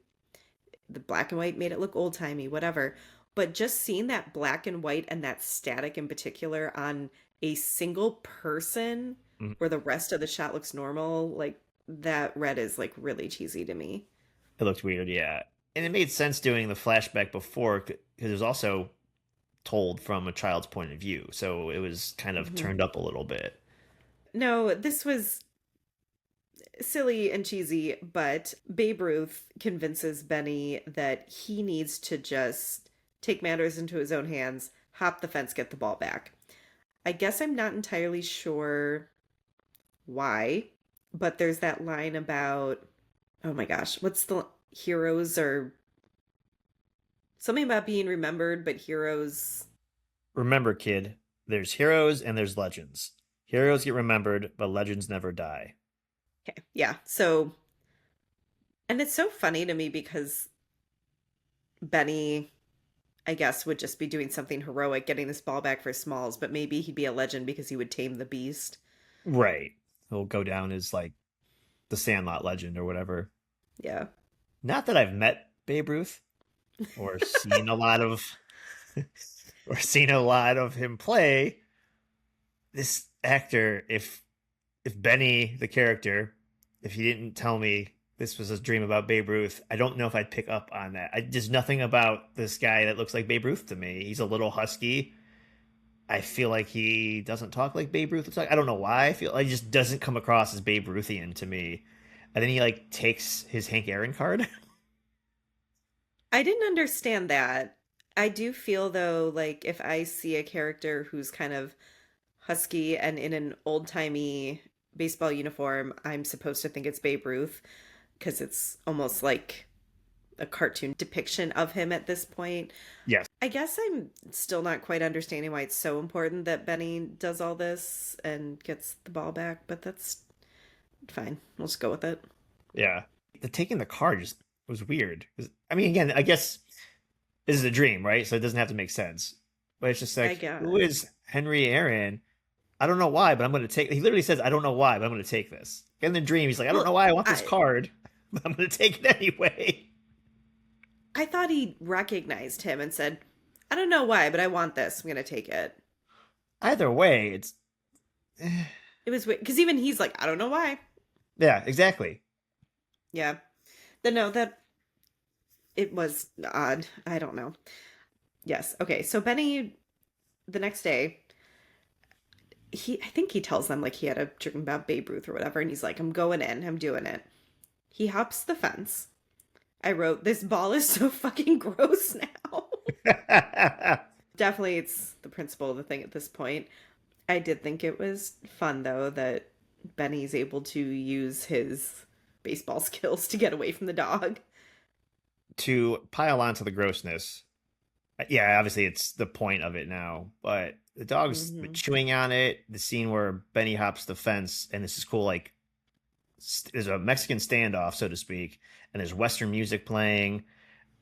the black and white made it look old timey, whatever. But just seeing that black and white and that static in particular on a single person Mhm. where the rest of the shot looks normal, like that red is like really cheesy to me. It looked weird, yeah. And it made sense doing the flashback before because it was also told from a child's point of view. So it was kind of Hmm. turned up a little bit. No, this was silly and cheesy, but Babe Ruth convinces Benny that he needs to just take matters into his own hands, hop the fence, get the ball back. I guess I'm not entirely sure why, but there's that line about, oh my gosh, what's the heroes or something about being remembered, but heroes. Remember, kid, there's heroes and there's legends. Heroes get remembered, but legends never die. Okay, yeah. So, and it's so funny to me because Benny, I guess, would just be doing something heroic, getting this ball back for Smalls, but maybe he'd be a legend because he would tame the beast. Right. He'll go down as like the Sandlot legend or whatever. Yeah. Not that I've met Babe Ruth or seen a lot of or seen a lot of him play. This actor, if Benny the character, if he didn't tell me this was a dream about Babe Ruth, I don't know if I'd pick up on that. There's nothing about this guy that looks like Babe Ruth to me. He's a little husky. I feel like he doesn't talk like Babe Ruth looks like. I don't know why. I feel like he just doesn't come across as Babe Ruthian to me. And then he like takes his Hank Aaron card. I didn't understand that. I do feel though, like if I see a character who's kind of husky and in an old-timey baseball uniform, I'm supposed to think it's Babe Ruth because it's almost like a cartoon depiction of him at this point. Yes. I guess I'm still not quite understanding why it's so important that Benny does all this and gets the ball back, but that's fine. We'll just go with it. Yeah. The taking the card just was weird. I mean, again, I guess this is a dream, right? So it doesn't have to make sense. But it's just I like, who is guess. Henry Aaron? I don't know why, but I'm going to take. He literally says, "I don't know why, but I'm going to take this." In the dream, he's like, "I don't know Well, why I want this I card, but I'm going to take it anyway." I thought he recognized him and said, "I don't know why, but I want this. I'm going to take it." Either way, it's It was weird because even he's like, "I don't know why." yeah, exactly. Yeah. Then no, that it was odd. I don't know. Yes. Okay. So Benny the next day, I think he tells them like he had a dream about Babe Ruth or whatever, and he's like, I'm going in, I'm doing it. He hops the fence. I wrote, this ball is so fucking gross now. Definitely it's the principle of the thing at this point. I did think it was fun though that Benny's able to use his baseball skills to get away from the dog. To pile onto the grossness, yeah, obviously it's the point of it now, but the dog's Hmm. chewing on it. The scene where Benny hops the fence, and this is cool. Like there's a Mexican standoff, so to speak, and there's Western music playing,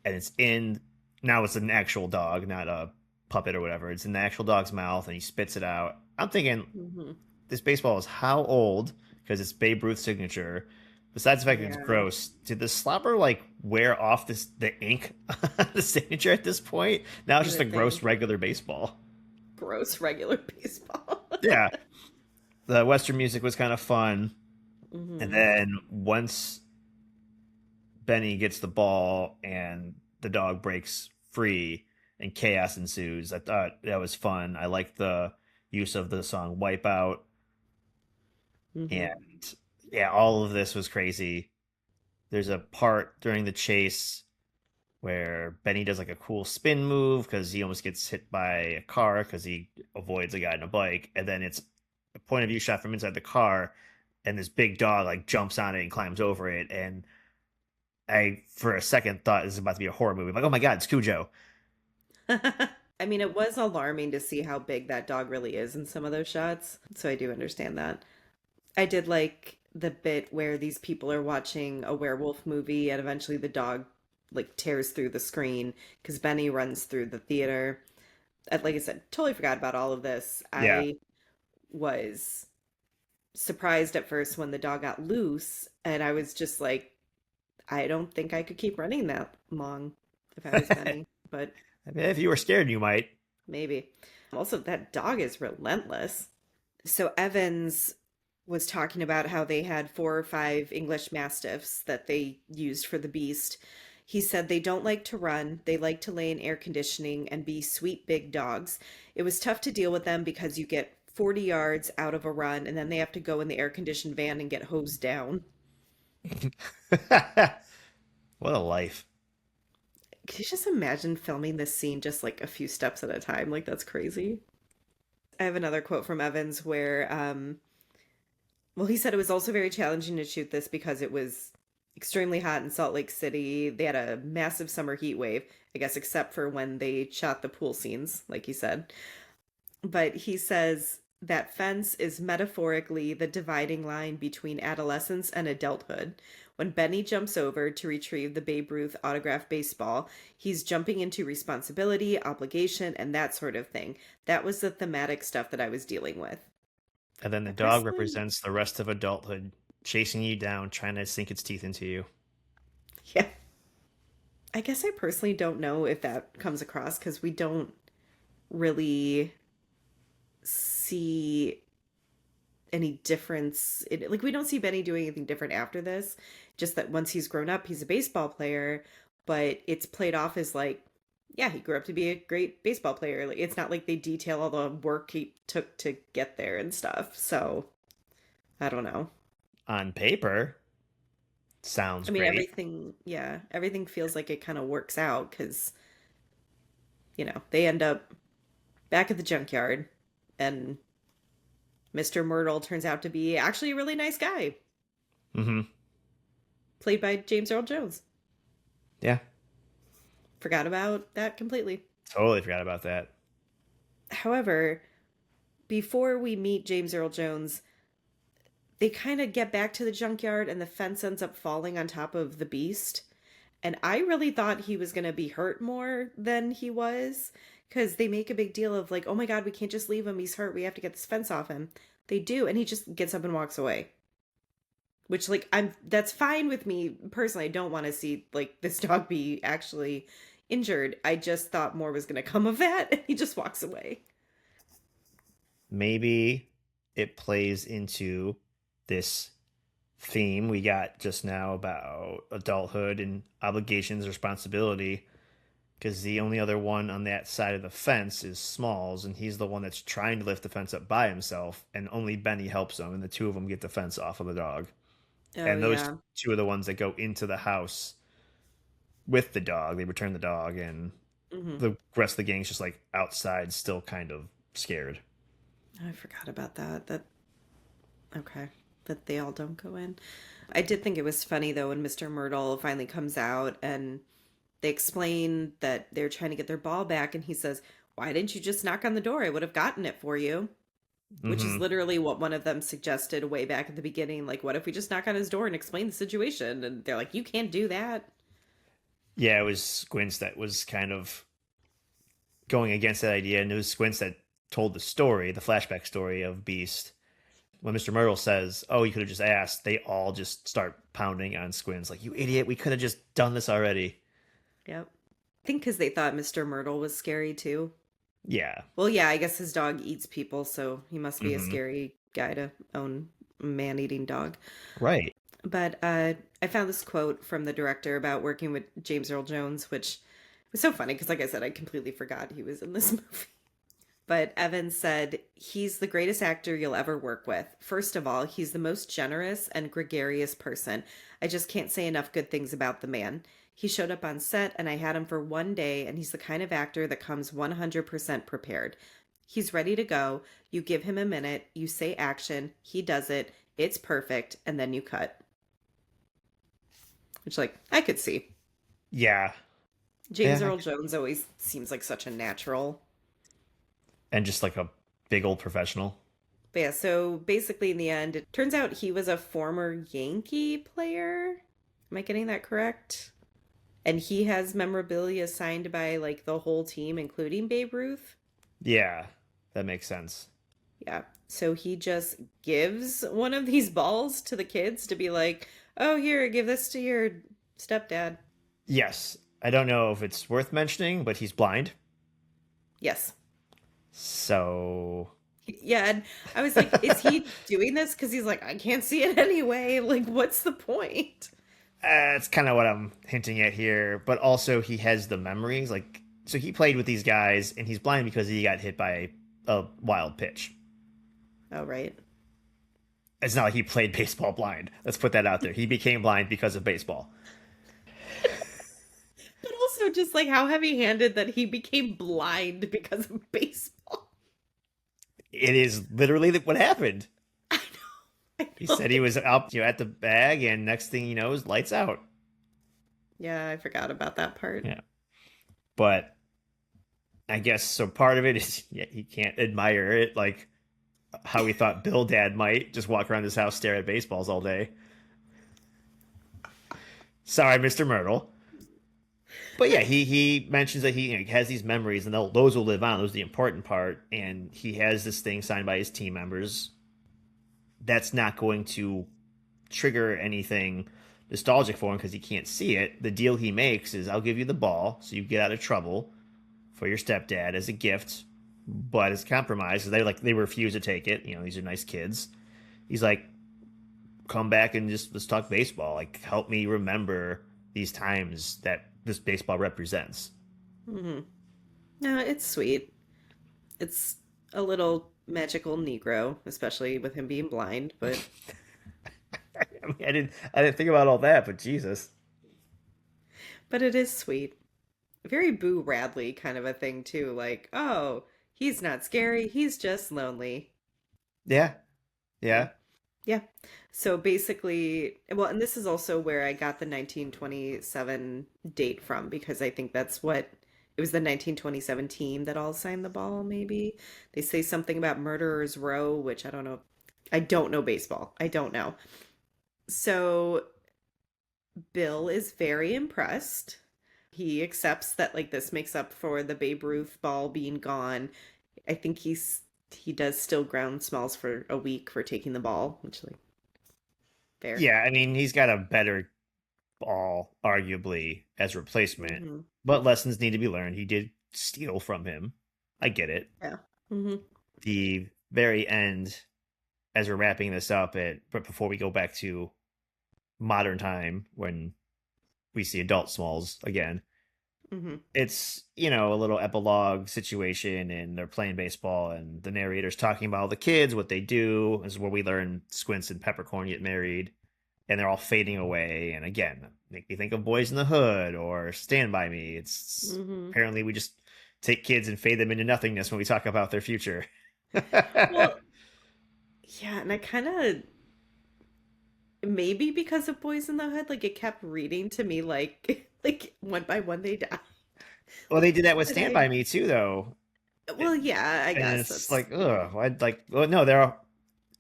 and it's in now it's an actual dog, not a puppet or whatever. It's in the actual dog's mouth, and he spits it out. I'm thinking Hmm. this baseball is how old because it's Babe Ruth's signature. Besides the fact that it's Yeah, gross, did the slobber like wear off the ink on the signature at this point? Now it's you just a would gross think. regular baseball. Gross regular baseball. Yeah, the Western music was kind of fun, and Hmm. then once Benny gets the ball and the dog breaks free and chaos ensues, I thought that was fun. I liked the use of the song "Wipeout," and Hmm. yeah, all of this was crazy. There's a part during the chase where Benny does like a cool spin move because he almost gets hit by a car because he avoids a guy on a bike, and then it's a point of view shot from inside the car, and this big dog like jumps on it and climbs over it, and I for a second thought this is about to be a horror movie. I'm like, oh my god, it's Cujo. I mean, it was alarming to see how big that dog really is in some of those shots. So I do understand that. I did like the bit where these people are watching a werewolf movie and eventually the dog like tears through the screen because Benny runs through the theater. Like I said, totally forgot about all of this. Yeah, I was surprised at first when the dog got loose, and I was just like, I don't think I could keep running that long if I was I Benny, but mean, if you were scared, you might. maybe. Also, that dog is relentless. So Evans was talking about how they had 4 or 5 English Mastiffs that they used for the beast. He said they don't like to run, they like to lay in air conditioning and be sweet big dogs. It was tough to deal with them because you get 40 yards out of a run and then they have to go in the air conditioned van and get hosed down. What a life. Could you just imagine filming this scene just like a few steps at a time? Like, that's crazy. I have another quote from Evans where well, he said it was also very challenging to shoot this because it was extremely hot in Salt Lake City. They had a massive summer heat wave, I guess, except for when they shot the pool scenes, like he said. But he says that fence is metaphorically the dividing line between adolescence and adulthood. When Benny jumps over to retrieve the Babe Ruth autographed baseball, he's jumping into responsibility, obligation, and that sort of thing. That was the thematic stuff that I was dealing with. And then the I dog personally, represents the rest of adulthood, chasing you down, trying to sink its teeth into you. yeah, I guess I personally don't know if that comes across because we don't really see any difference. Like, we don't see Benny doing anything different after this. Just that once he's grown up, he's a baseball player, but it's played off as like, yeah, he grew up to be a great baseball player. Like, it's not like they detail all the work he took to get there and stuff. So I don't know. On paper, sounds I mean, great. everything, yeah, everything feels like it kind of works out because, they end up back at the junkyard, and Mr. Myrtle turns out to be actually a really nice guy, Mm-hmm. played by James Earl Jones. Yeah, Forgot about that completely. totally forgot about that. However, before we meet James Earl Jones, they kind of get back to the junkyard and the fence ends up falling on top of the beast. And I really thought he was going to be hurt more than he was because they make a big deal of like, oh my God, we can't just leave him. He's hurt. We have to get this fence off him. They do. And he just gets up and walks away. Which, like, that's fine with me personally. I don't want to see like this dog be actually injured. I just thought more was going to come of that. And he just walks away. Maybe it plays into this theme we got just now about adulthood and obligations, responsibility, because the only other one on that side of the fence is Smalls, and he's the one that's trying to lift the fence up by himself, and only Benny helps him, and the two of them get the fence off of the dog. Oh, And those yeah. two are the ones that go into the house with the dog. They return the dog, and Hmm. the rest of the gang's just like outside, still kind of scared. I forgot about that. Okay. That they all don't go in. I did think it was funny though when Mr. Myrtle finally comes out and they explain that they're trying to get their ball back, and he says, "Why didn't you just knock on the door? I would have gotten it for you." Which is Mm-hmm. literally what one of them suggested way back at the beginning. Like, what if we just knock on his door and explain the situation? And they're like, "You can't do that." Yeah, it was Squints that was kind of going against that idea, and it was Squints that told the story, the flashback story of Beast. When Mr. Myrtle says, "Oh, you could have just asked," they all just start pounding on Squints like, "You idiot! We could have just done this already." Yep. I think because they thought Mr. Myrtle was scary too. Yeah. Well, yeah, I guess his dog eats people, so he must be a Mm-hmm. scary guy to own a man-eating dog. Right. But I found this quote from the director about working with James Earl Jones, which was so funny because, like I said, I completely forgot he was in this movie. But Evans said, "He's the greatest actor you'll ever work with. First of all, he's the most generous and gregarious person. I just can't say enough good things about the man. He showed up on set and I had him for one day, and he's the kind of actor that comes 100% prepared. He's ready to go. You give him a minute, you say action, he does it, it's perfect, and then you cut." Which, like, I could see. Yeah. James Yeah. Earl Jones always seems like such a natural. And just like a big old professional. But yeah, so basically in the end, it turns out he was a former Yankee player. Am I getting that correct? And he has memorabilia signed by like the whole team, including Babe Ruth. Yeah, that makes sense. Yeah. So he just gives one of these balls to the kids to be like, oh, here, give this to your stepdad. Yes. I don't know if it's worth mentioning, but he's blind. Yes. So Yeah. And I was like, is he doing this? Because he's like, I can't see it anyway. Like, what's the point? that's kind of what I'm hinting at here. But also, he has the memories. Like, so he played with these guys, and he's blind because he got hit by a wild pitch. Oh, right. It's not like he played baseball blind. Let's put that out there. He became blind because of baseball. But also just like how heavy handed that he became blind because of baseball. It is literally what happened. I know. I He know. said he was up, at the bag, and next thing you know, is lights out. Yeah, I forgot about that part. Yeah, but I guess so. Part of it is yeah, he can't admire it, like how he thought Bill Dad might just walk around his house, stare at baseballs all day. Sorry, Mr. Myrtle. But yeah, he mentions that he has these memories, and those will live on. Those are the important part, and he has this thing signed by his team members. That's not going to trigger anything nostalgic for him because he can't see it. The deal he makes is, I'll give you the ball so you get out of trouble for your stepdad as a gift, but as a compromise, they refuse to take it. These are nice kids. He's like, come back and just let's talk baseball. Like, help me remember these times that this baseball represents. Hmm. No, it's sweet. It's a little magical Negro, especially with him being blind, I mean, I didn't think about all that, but Jesus. but it is sweet. Very Boo Radley kind of a thing too. Like, oh, he's not scary, he's just lonely. Yeah, Yeah. yeah, Yeah. So basically, well, and this is also where I got the 1927 date from because I think that's what it was, the 1927 team that all signed the ball, maybe. They say something about Murderers Row, which I don't know. I don't know baseball. I don't know. So Bill is very impressed. He accepts that like this makes up for the Babe Ruth ball being gone. I think he does still ground smalls for a week for taking the ball, which like fair. yeah. I mean, he's got a better ball, arguably, as replacement, Hmm. but lessons need to be learned. He did steal from him. I get it. Yeah. Hmm. The very end, as we're wrapping this up, but before we go back to modern time when we see adult Smalls again, Hmm. it's a little epilogue situation, and they're playing baseball, and the narrator's talking about all the kids, what they do. This is where we learn Squints and Peppercorn get married, and they're all fading away. And again, make me think of Boys in the Hood or Stand By Me. It's Hmm. apparently we just take kids and fade them into nothingness when we talk about their future. Well, yeah, and I kind of maybe because of Boys in the Hood, like it kept reading to me like like one by one they die. Well, they did that with And Stand By Me too, though. well, yeah, I And guess it's that's like, ugh, I'd like, well, no,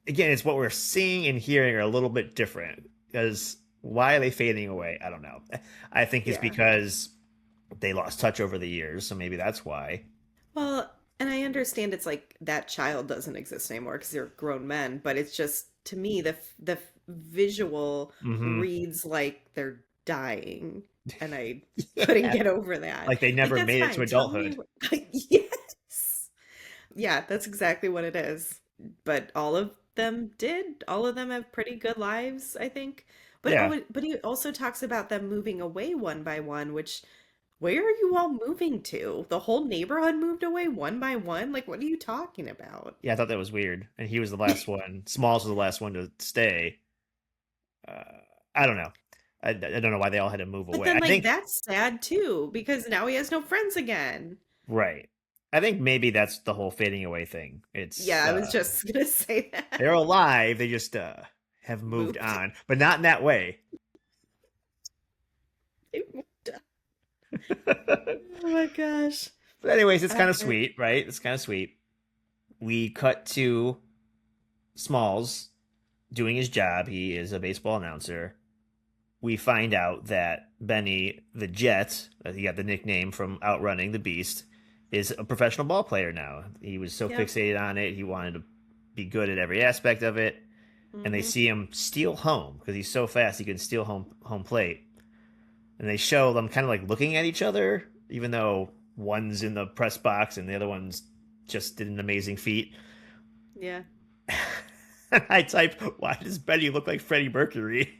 again, it's what we're seeing and hearing are a little bit different. Because why are they fading away? I don't know. I think it's yeah. because they lost touch over the years, so maybe that's why. Well, and I understand it's like that child doesn't exist anymore because they're grown men, but it's just to me the visual Hmm. reads like they're dying, and I couldn't Yeah. get over that. Like they Like never that's made it to fine. Tell me, adulthood. yes, yeah, that's exactly what it is. But all of them did. All of them have pretty good lives, I think. But Yeah. oh, but he also talks about them moving away one by one, which where are you all moving to? The whole neighborhood moved away one by one? Like, what are you talking about? Yeah, I thought that was weird. And he was the last one. Smalls was the last one to stay. Uh, I don't know. I don't know why they all had to move But away. then, I like, think that's sad too, because now he has no friends again. right. I think maybe that's the whole fading away thing. Yeah, It's I was just gonna say that. they're alive. They just have moved Moved. on, but not in that way. They moved. But Oh my gosh. anyways, it's kind of Uh, sweet, right? It's kind of sweet. We cut to Smalls doing his job. He is a baseball announcer. We find out that Benny the Jet, he got the nickname from outrunning the Beast, is a professional ball player now. He was so yep. fixated on it, he wanted to be good at every aspect of it. And they Mm-hmm. see him steal home because he's so fast he can steal home plate. And they show them kind of like looking at each other, even though one's in the press box and the other one's just did an amazing feat. Yeah. I type, why does Betty look like Freddie Mercury?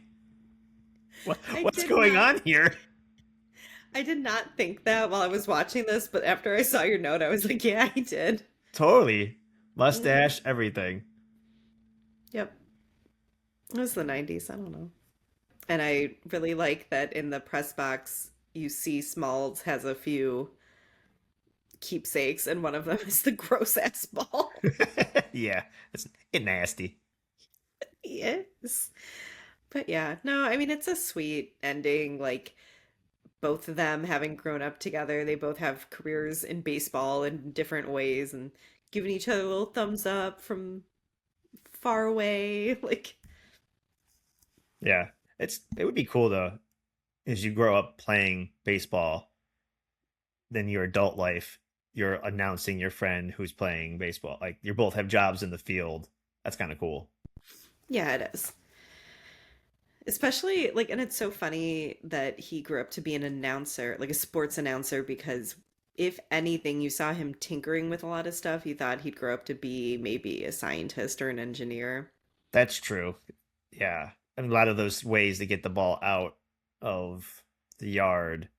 I What's did going not on here? I did not think that while I was watching this, but after I saw your note, I was like, yeah, I did. Totally. Hmm. Mustache, everything. Yep. It was the 90s. I don't know. And I really like that in the press box, you see Smalls has a few keepsakes, and one of them is the gross ass ball. Yeah, it's nasty. Yes. But yeah, no, I mean, it's a sweet ending. Like, both of them having grown up together, they both have careers in baseball in different ways and giving each other a little thumbs up from far away. Like, Yeah, it would be cool though, as you grow up playing baseball, then your adult life, you're announcing your friend who's playing baseball. Like you both have jobs in the field. That's kind of cool. yeah, it is. Especially like, and it's so funny that he grew up to be an announcer, like a sports announcer, because if anything, you saw him tinkering with a lot of stuff. You thought he'd grow up to be maybe a scientist or an engineer. That's true. Yeah, and a lot of those ways to get the ball out of the yard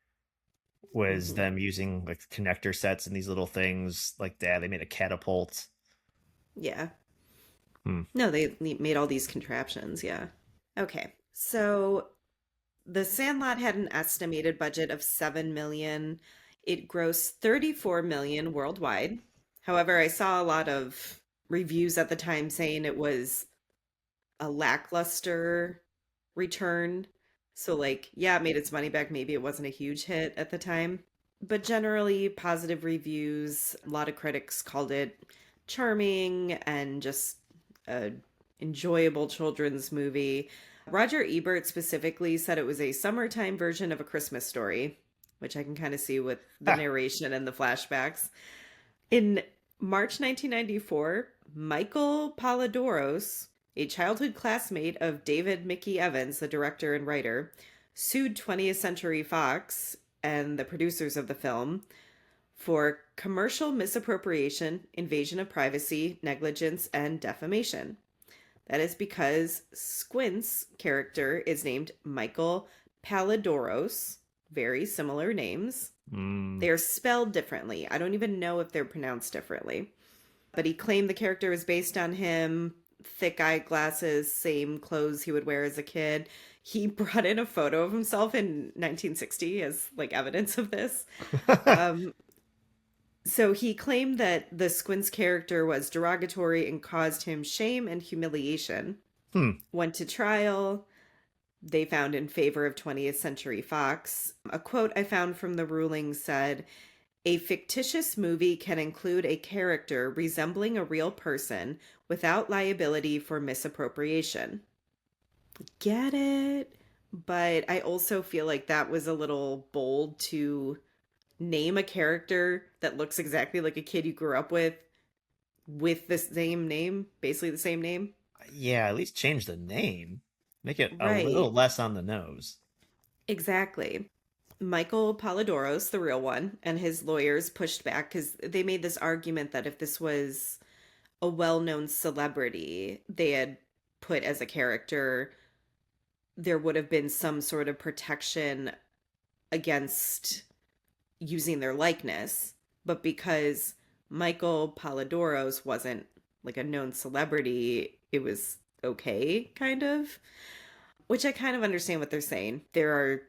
was Hmm. them using like connector sets and these little things like that. They made a catapult. Yeah. Hmm. No, they made all these contraptions. Yeah. Okay. So The Sandlot had an estimated budget of 7 million. It grossed 34 million worldwide. However, I saw a lot of reviews at the time saying it was a lackluster return. So like, yeah, it made its money back. Maybe it wasn't a huge hit at the time, but generally positive reviews. A lot of critics called it charming and just a enjoyable children's movie. Roger Ebert specifically said it was a summertime version of A Christmas Story, which I can kind of see with the narration and the flashbacks. In March 1994, Michael Polidoros, a childhood classmate of David Mickey Evans, the director and writer, sued 20th Century Fox and the producers of the film for commercial misappropriation, invasion of privacy, negligence, and defamation. That is because Squint's character is named Michael Palidoros, very similar names. Mm. They're spelled differently. I don't even know if they're pronounced differently. But he claimed the character was based on him, thick eyeglasses, same clothes he would wear as a kid. He brought in a photo of himself in 1960 as like evidence of this. Um, so he claimed that the Squints character was derogatory and caused him shame and humiliation. Hmm. Went to trial. They found in favor of 20th Century Fox. A quote I found from the ruling said, a fictitious movie can include a character resembling a real person without liability for misappropriation. Get it? But I also feel like that was a little bold to name a character that looks exactly like a kid you grew up with the same name, basically the same name. Yeah, at least change the name. Make it a little Right, less on the nose. exactly. Michael Polidoros, the real one, and his lawyers pushed back because they made this argument that if this was a well-known celebrity they had put as a character, there would have been some sort of protection against using their likeness. But because Michael Polidoros wasn't like a known celebrity, it was okay, kind of. Which I kind of understand what they're saying. There are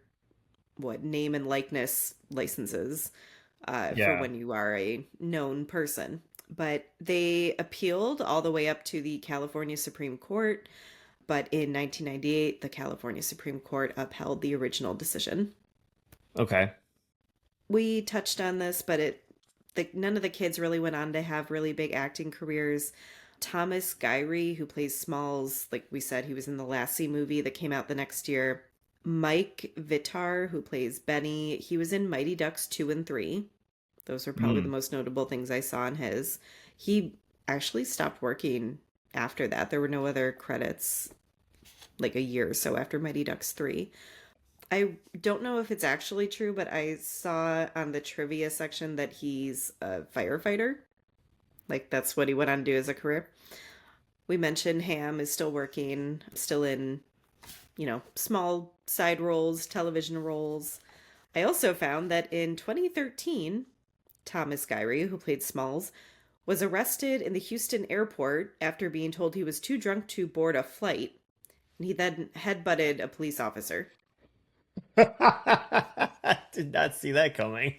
what name and likeness licenses for Yeah. when you are a known person. But they appealed all the way up to the California Supreme Court. But in 1998, the California Supreme Court upheld the original decision. Okay. We touched on this, but none of the kids really went on to have really big acting careers. Thomas Gyrie, who plays Smalls, like we said, he was in the Lassie movie that came out the next year. Mike Vitar, who plays Benny, he was in Mighty Ducks 2 and 3. Those were probably the Mm. most notable things I saw in his. He actually stopped working after that. There were no other credits like a year or so after Mighty Ducks 3. I don't know if it's actually true, but I saw on the trivia section that he's a firefighter. Like that's what he went on to do as a career. We mentioned Ham is still working, still in, small side roles, television roles. I also found that in 2013, Thomas Gyrie, who played Smalls, was arrested in the Houston airport after being told he was too drunk to board a flight. And he then headbutted a police officer. Did not see that coming.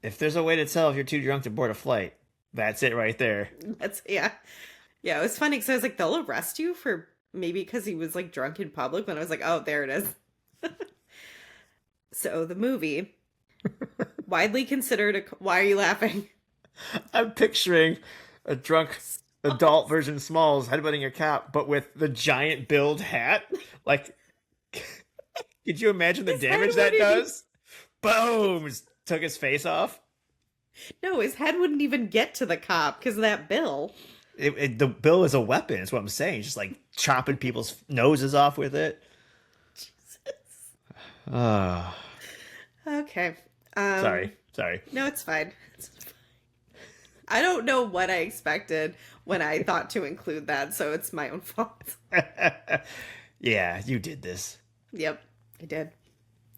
If there's a way to tell if you're too drunk to board a flight, that's it right there. That's, yeah. Yeah, it was funny because I was like, they'll arrest you for maybe because he was like drunk in public. When I was like, oh, there it is. So the movie, widely considered a. Why are you laughing? I'm picturing a drunk adult version Smalls headbutting a cop, but with the giant build hat. Like, could you imagine the His head damage that wouldn't even. does? Boom! Took his face off. No, his head wouldn't even get to the cop because of that bill. The bill is a weapon. Is what I'm saying. Just like chopping people's noses off with it. Jesus. Ah, Okay. sorry. No, it's fine. I don't know what I expected when I thought to include that, so it's my own fault. Yeah, you did this. Yep, I did.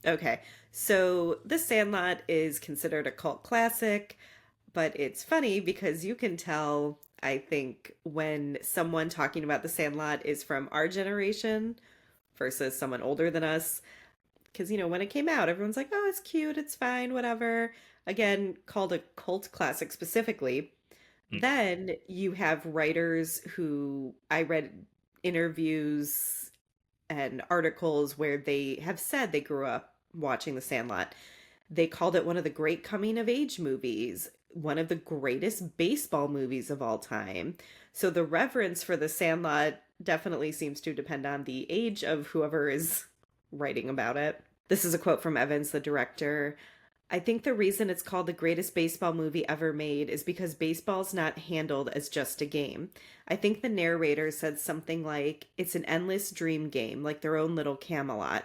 Okay. So The Sandlot is considered a cult classic, but it's funny because you can tell, I think, when someone talking about The Sandlot is from our generation versus someone older than us. Because, when it came out, everyone's like, oh, it's cute, it's fine, whatever. Again, called a cult classic specifically. Then you have writers who I read interviews and articles where they have said they grew up watching The Sandlot. They called it one of the great coming of age movies, one of the greatest baseball movies of all time. So the reverence for The Sandlot definitely seems to depend on the age of whoever is writing about it. This is a quote from Evans, the director. I think the reason it's called the greatest baseball movie ever made is because baseball's not handled as just a game. I think the narrator said something like, it's an endless dream game, like their own little Camelot.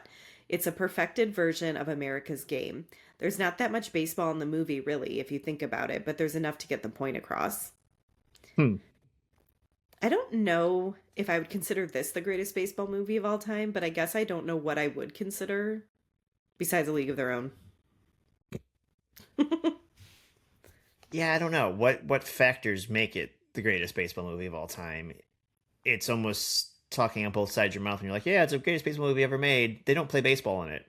It's a perfected version of America's game. There's not that much baseball in the movie, really, if you think about it, but there's enough to get the point across. Hmm. I don't know if I would consider this the greatest baseball movie of all time, but I guess I don't know what I would consider besides A League of Their Own. Yeah, I don't know what factors make it the greatest baseball movie of all time. It's almost talking on both sides of your mouth, and you're like, yeah, it's the greatest baseball movie ever made. They don't play baseball in it.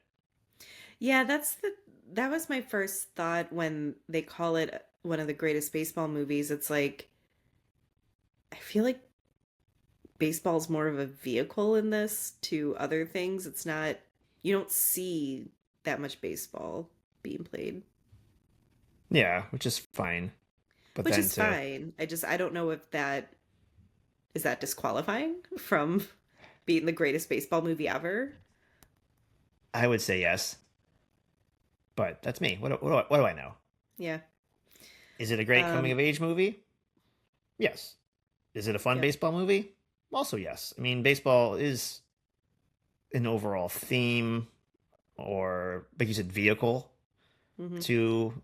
Yeah, that was my first thought when they call it one of the greatest baseball movies. It's like I feel like baseball's more of a vehicle in this to other things. It's not you don't see that much baseball being played, Yeah, which is fine. But which then is to fine. I don't know if that is that disqualifying from being the greatest baseball movie ever. I would say yes, but that's me. What do I know? Yeah. Is it a great coming Um, of age movie? Yes. Is it a fun yep. baseball movie? Also, yes. I mean, baseball is an overall theme, or like you said, vehicle Hmm. to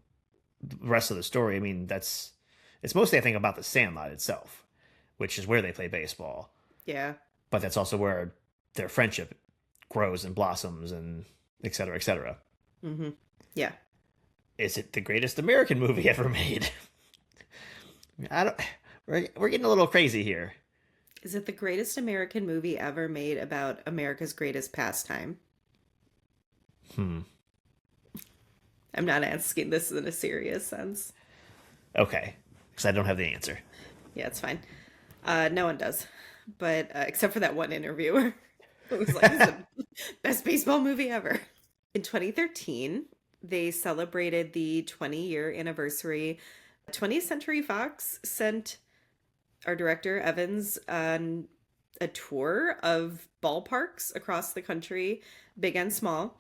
the rest of the story. I mean, it's mostly I think about the Sandlot itself, which is where they play baseball, Yeah. but that's also where their friendship grows and blossoms and et cetera, et cetera. Hmm. Yeah. Is it the greatest American movie ever made? I don't. We're getting a little crazy here. Is it the greatest American movie ever made about America's greatest pastime? Hmm. I'm not asking this in a serious sense. Okay, because I don't have the answer. Yeah, it's fine. No one does, but except for that one interviewer who was like, "This is the best baseball movie ever." In 2013, they celebrated the 20-year anniversary. 20th Century Fox sent our director Evans on a tour of ballparks across the country, big and small.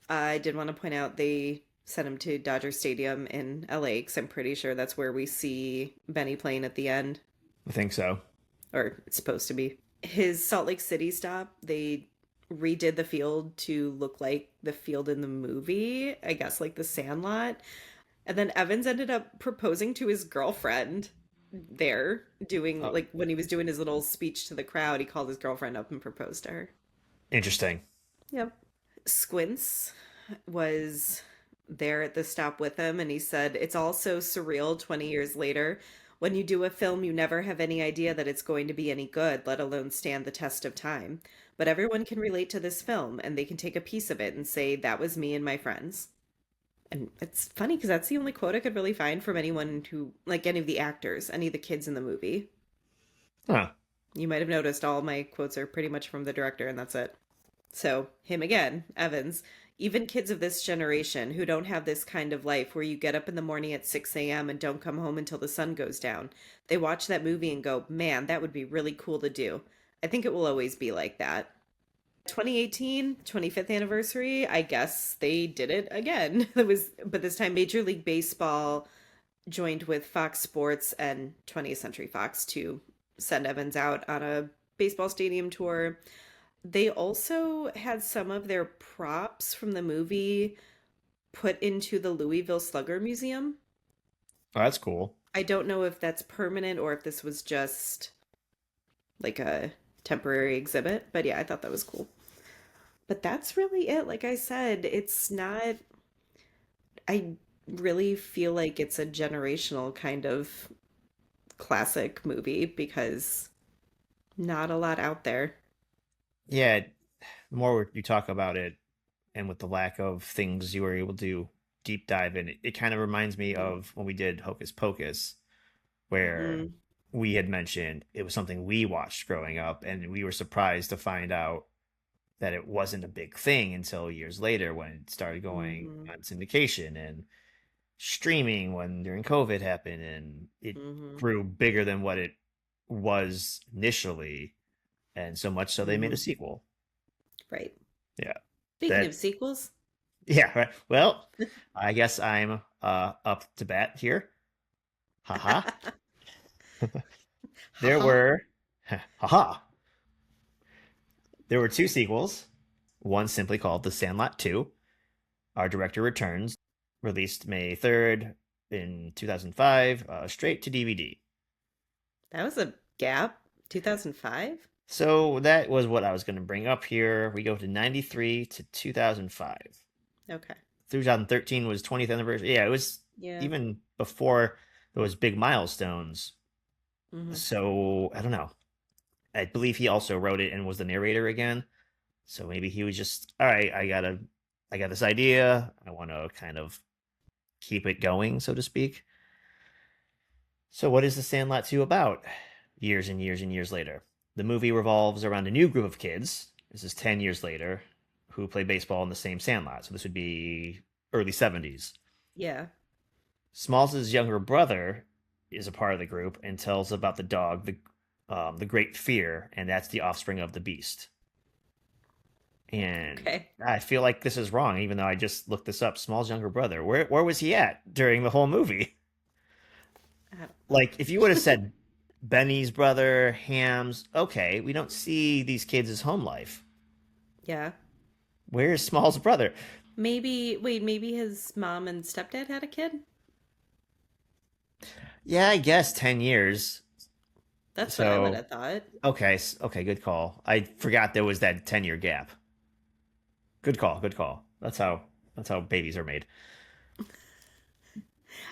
I did want to point out they sent him to Dodger Stadium in LA because I'm pretty sure that's where we see Benny playing at the end, I think so. or it's supposed to be. His Salt Lake City stop, they redid the field to look like the field in the movie, I guess like the Sandlot. And then Evans ended up proposing to his girlfriend there, doing Oh, like when he was doing his little speech to the crowd, he called his girlfriend up and proposed to her. interesting. Yep. Squints was there at the stop with him, and he said, "It's all so surreal 20 years later. When you do a film, you never have any idea that it's going to be any good, let alone stand the test of time. But everyone can relate to this film, and they can take a piece of it and say, that was me and my friends." And it's funny because that's the only quote I could really find from anyone who, like any of the actors, any of the kids in the movie. Huh. You might have noticed all my quotes are pretty much from the director, and that's it. So, him again, Evans. Even kids of this generation who don't have this kind of life where you get up in the morning at 6 a.m. and don't come home until the sun goes down, they watch that movie and go, man, that would be really cool to do. I think it will always be like that. 2018, 25th anniversary, I guess they did it again. It was, but this time Major League Baseball joined with Fox Sports and 20th Century Fox to send Evans out on a baseball stadium tour. They also had some of their props from the movie put into the Louisville Slugger Museum. Oh, that's cool. I don't know if that's permanent or if this was just like a temporary exhibit, but yeah, I thought that was cool. But that's really it. Like I said, it's not, I really feel like it's a generational kind of classic movie because not a lot out there. Yeah, the more you talk about it, and with the lack of things you were able to deep dive in, it kind of reminds me of when we did Hocus Pocus, where Mm, we had mentioned it was something we watched growing up, and we were surprised to find out that it wasn't a big thing until years later when it started going mm-hmm, on syndication and streaming when during COVID happened, and it mm-hmm, grew bigger than what it was initially, and so much so they made a mm-hmm. sequel. Right. Yeah, Speaking of that sequels, yeah. Right. Well, I guess I'm up to bat here. Haha. There haha. were haha. There were two sequels. One simply called The Sandlot 2. Our Director Returns, released May 3rd in 2005, straight to DVD. That was a gap. 2005? So that was what I was going to bring up here. We go to 93 to 2005. Okay. 2013 was 20th anniversary. Yeah, it was Yeah. even before those big milestones. Mm-hmm. So I don't know. I believe he also wrote it and was the narrator again. So maybe he was just, all right, I got this idea. I want to kind of keep it going, so to speak. So, what is The Sandlot 2 about? Years and years and years later. The movie revolves around a new group of kids. This is 10 years later, who play baseball in the same sandlot. So, this would be early 70s. Yeah. Smalls' younger brother is a part of the group and tells about the dog, the Great Fear, and that's the offspring of the beast. And Okay. I feel like this is wrong, even though I just looked this up. Small's younger brother. Where was he at during the whole movie? I don't Like, if you would have said Benny's brother, Ham's, okay, we don't see these kids' home life. Yeah. Where's Small's brother? Maybe, wait, maybe his mom and stepdad had a kid? Yeah, I guess 10 years. That's what I would So, have thought. okay, okay, good call. I forgot there was that 10-year gap. Good call, good call. That's how babies are made.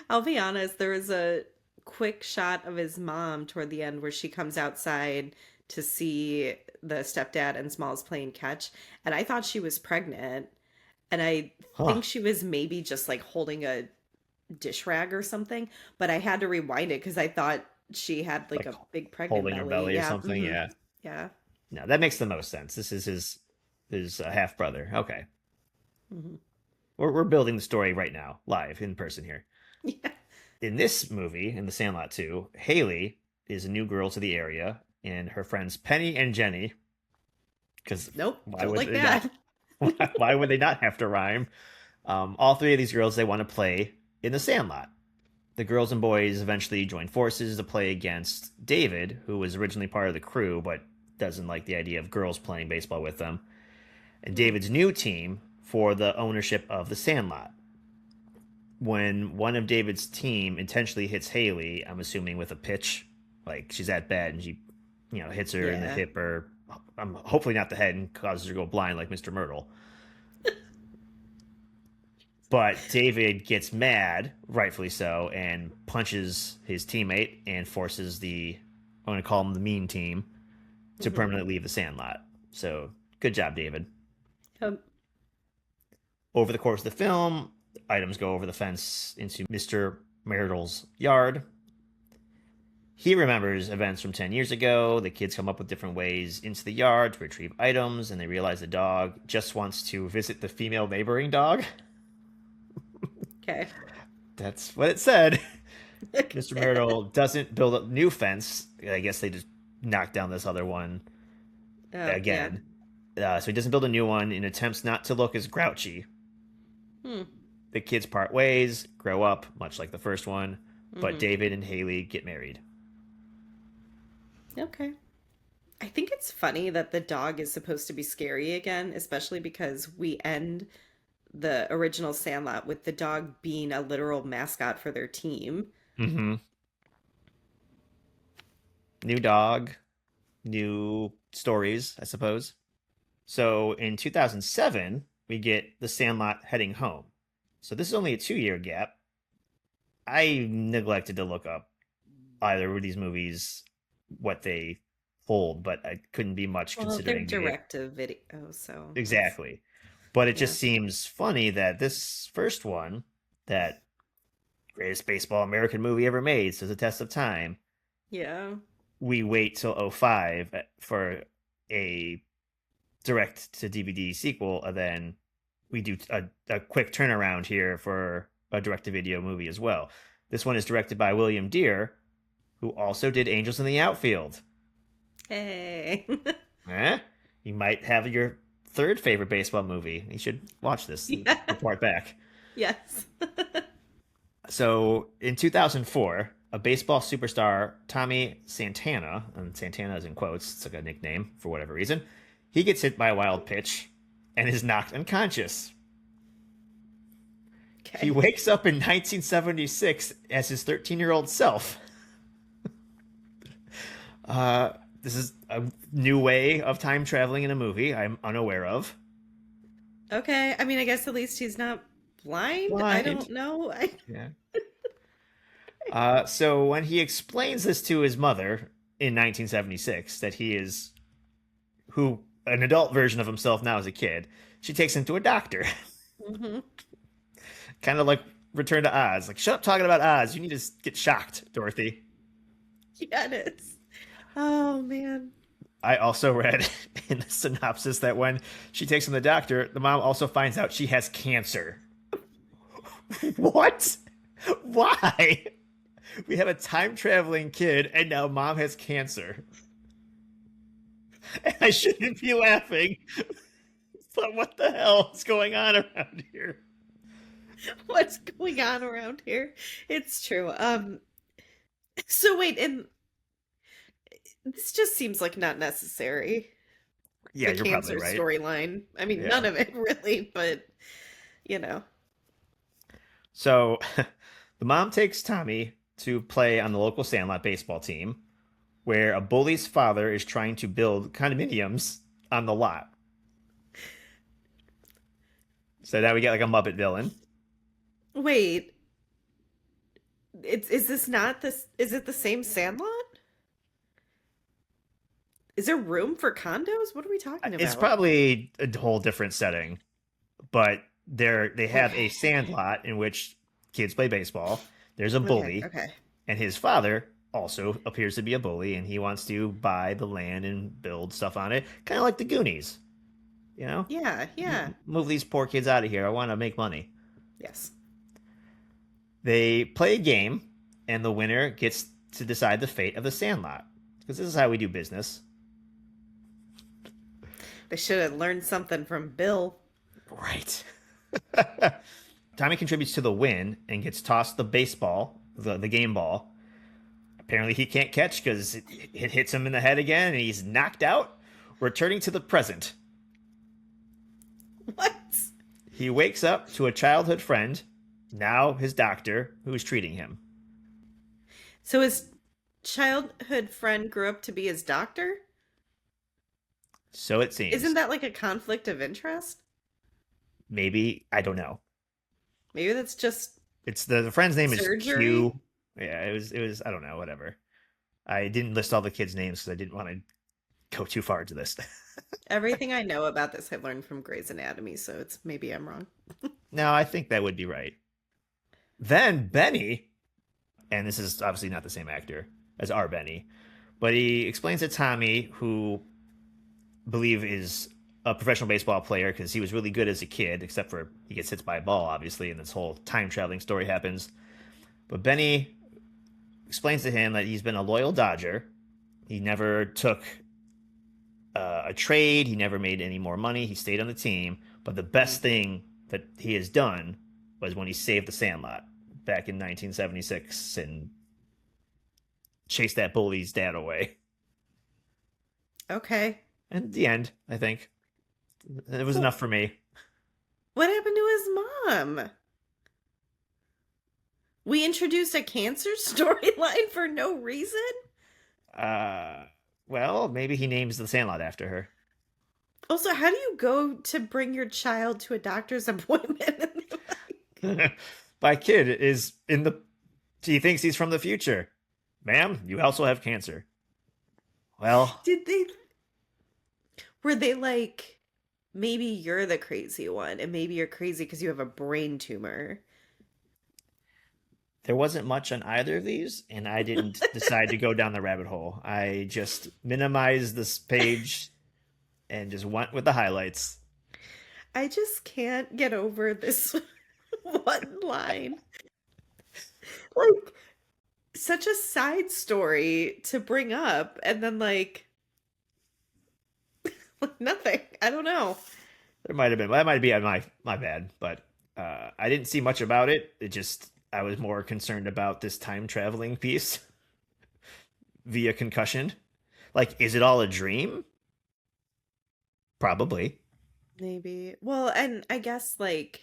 I'll be honest, there was a quick shot of his mom toward the end where she comes outside to see the stepdad and Smalls playing catch, and I thought she was pregnant, and I Huh. think she was maybe just like holding a dish rag or something, but I had to rewind it because I thought she had like Like a big pregnant holding her belly. belly or Yeah. something. Mm-hmm. Yeah. Yeah. No, that makes the most sense. This is his half brother. Okay. Mm-hmm. We're building the story right now, live in person here. Yeah. In this movie, in The Sandlot 2, Haley is a new girl to the area, and her friends Penny and Jenny, because Nope. why Don't would like they not? that. Why would they not have to rhyme? All three of these girls, they want to play in the Sandlot. The girls and boys eventually join forces to play against David, who was originally part of the crew but doesn't like the idea of girls playing baseball with them, and Hmm. David's new team for the ownership of the Sandlot. When one of David's team intentionally hits Haley, I'm assuming with a pitch, like she's at bat and she, hits her in the Yeah. hip or hopefully not the head and causes her to go blind like Mr. Myrtle. But David gets mad, rightfully so, and punches his teammate and forces I'm going to call him the mean team, to Hmm. permanently leave the Sandlot. So good job, David. Um, Over the course of the film, items go over the fence into Mr. Myrtle's yard. He remembers events from 10 years ago. The kids come up with different ways into the yard to retrieve items, and they realize the dog just wants to visit the female neighboring dog. okay. That's what it said. Mr. Okay. Myrtle doesn't build a new fence. I guess they just knocked down this other one Oh, yeah. again. So he doesn't build a new one and attempts not to look as grouchy. Hmm. The kids part ways, grow up, much like the first one, but Hmm. David and Haley get married. Okay. I think it's funny that the dog is supposed to be scary again, especially because we end the original Sandlot with the dog being a literal mascot for their team. Mm-hmm. New dog, new stories, I suppose. So in 2007, we get The Sandlot heading home. So this is only a 2 year gap. I neglected to look up either of these movies, what they hold, but I couldn't be much Well, they're considering the direct to video, so it's exactly. But it yeah. just seems funny that this first one, that greatest baseball American movie ever made, stood the test of time. Yeah. We wait till '05 for a direct to DVD sequel, and then we do a quick turnaround here for a direct to video movie as well. This one is directed by William Deere, who also did Angels in the Outfield. Hey. Eh? You might have your third favorite baseball movie. You should watch this and Yeah. report back. Yes. So in 2004, a baseball superstar, Tommy Santana, and Santana is in quotes, it's like a nickname for whatever reason, he gets hit by a wild pitch and is knocked unconscious. He Okay. wakes up in 1976 as his 13-year-old self. Uh, this is a new way of time traveling in a movie I'm unaware of. Okay. I mean, I guess at least he's not blind. I Blind. don't know. I Yeah. So when he explains this to his mother in 1976, that he is who an adult version of himself now as a kid, she takes him to a doctor. hmm Kind of like Return to Oz. Like, shut up talking about Oz. You need to get shocked, Dorothy. Yeah, it is. Oh man. I also read in the synopsis that when she takes him to the doctor, the mom also finds out she has cancer. What? Why? We have a time traveling kid, and now mom has cancer. And I shouldn't be laughing, but what the hell is going on around here? What's going on around here? It's true. So wait, and this just seems like not necessary. Yeah, The you're probably cancer right. storyline. I mean, none Yeah. of it really, but you know. So the mom takes Tommy to play on the local Sandlot baseball team, where a bully's father is trying to build condominiums on the lot. So now we get like a Muppet villain. Wait, it's is this not this is it the same Sandlot? Is there room for condos? What are we talking It's about? probably a whole different setting, but they have a Okay. sandlot in which kids play baseball. There's a Okay, bully, okay. and his father also appears to be a bully, and he wants to buy the land and build stuff on it, kind of like the Goonies. You know, Yeah, yeah. move these poor kids out of here. I want to make money. Yes. They play a game, and the winner gets to decide the fate of the sandlot. Because this is how we do business. They should have learned something from Bill. Right. Tommy contributes to the win and gets tossed the baseball, the game ball. Apparently, he can't catch because it hits him in the head again and he's knocked out. Returning to the present, What? he wakes up to a childhood friend, now his doctor, who is treating him. So his childhood friend grew up to be his doctor? So it Isn't seems. that like a conflict of interest? Maybe, I don't know. Maybe that's just It's the friend's name is surgery. Q. Yeah, it was I don't know, whatever. I didn't list all the kids' names because I didn't want to go too far into this. Everything I know about this I learned from Grey's Anatomy, so it's maybe I'm wrong. No, I think that would be right. Then Benny, and this is obviously not the same actor as our Benny, but he explains to Tommy, who believe is a professional baseball player because he was really good as a kid, except for he gets hit by a ball, obviously, and this whole time traveling story happens. But Benny explains to him that he's been a loyal Dodger. He never took a trade. He never made any more money. He stayed on the team. But the Mhm. best thing that he has done was when he saved the Sandlot back in 1976 and chased that bully's dad away. Okay. And the end, I think. It was Well, enough for me. what happened to his mom? We introduced a cancer storyline for no reason? Uh, well, maybe he names the Sandlot after her. Also, how do you go to bring your child to a doctor's appointment? My kid is in the. He thinks he's from the future. Ma'am, you also have cancer. Well, Did they, were they like, maybe you're the crazy one, and maybe you're crazy because you have a brain tumor? there wasn't much on either of these, and I didn't decide to go down the rabbit hole. I just minimized this page and just went with the highlights. I just can't get over this one line. Like, such a side story to bring up, and then, like, nothing. I don't know. There might have been that might be my bad, but I didn't see much about it. It just I was more concerned about this time traveling piece via concussion. Like, is it all a dream? Probably. Maybe. Well, and I guess, like,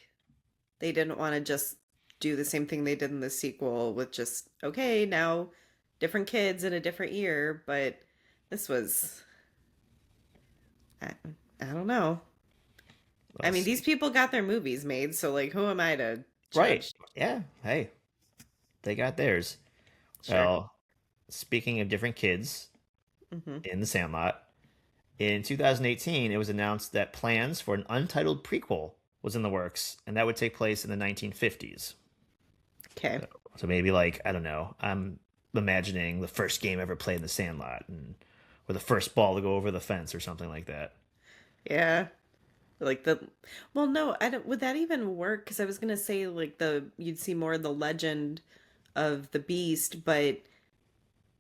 they didn't want to just do the same thing they did in the sequel with just, okay, now different kids in a different year, but this was, I, I don't know. I Well, mean, these people got their movies made, so, like, who am I to right. judge? Yeah. Hey, they got theirs. Sure. Well, speaking of different kids Hmm. in the Sandlot, in 2018, it was announced that plans for an untitled prequel was in the works, and that would take place in the 1950s. Okay. So, so maybe like I don't know. I'm imagining the first game ever played in the Sandlot, and or the first ball to go over the fence or something like that. Yeah. Like the, well, no, I don't, would that even work? Because I was gonna say like you'd see more of the legend of the beast, but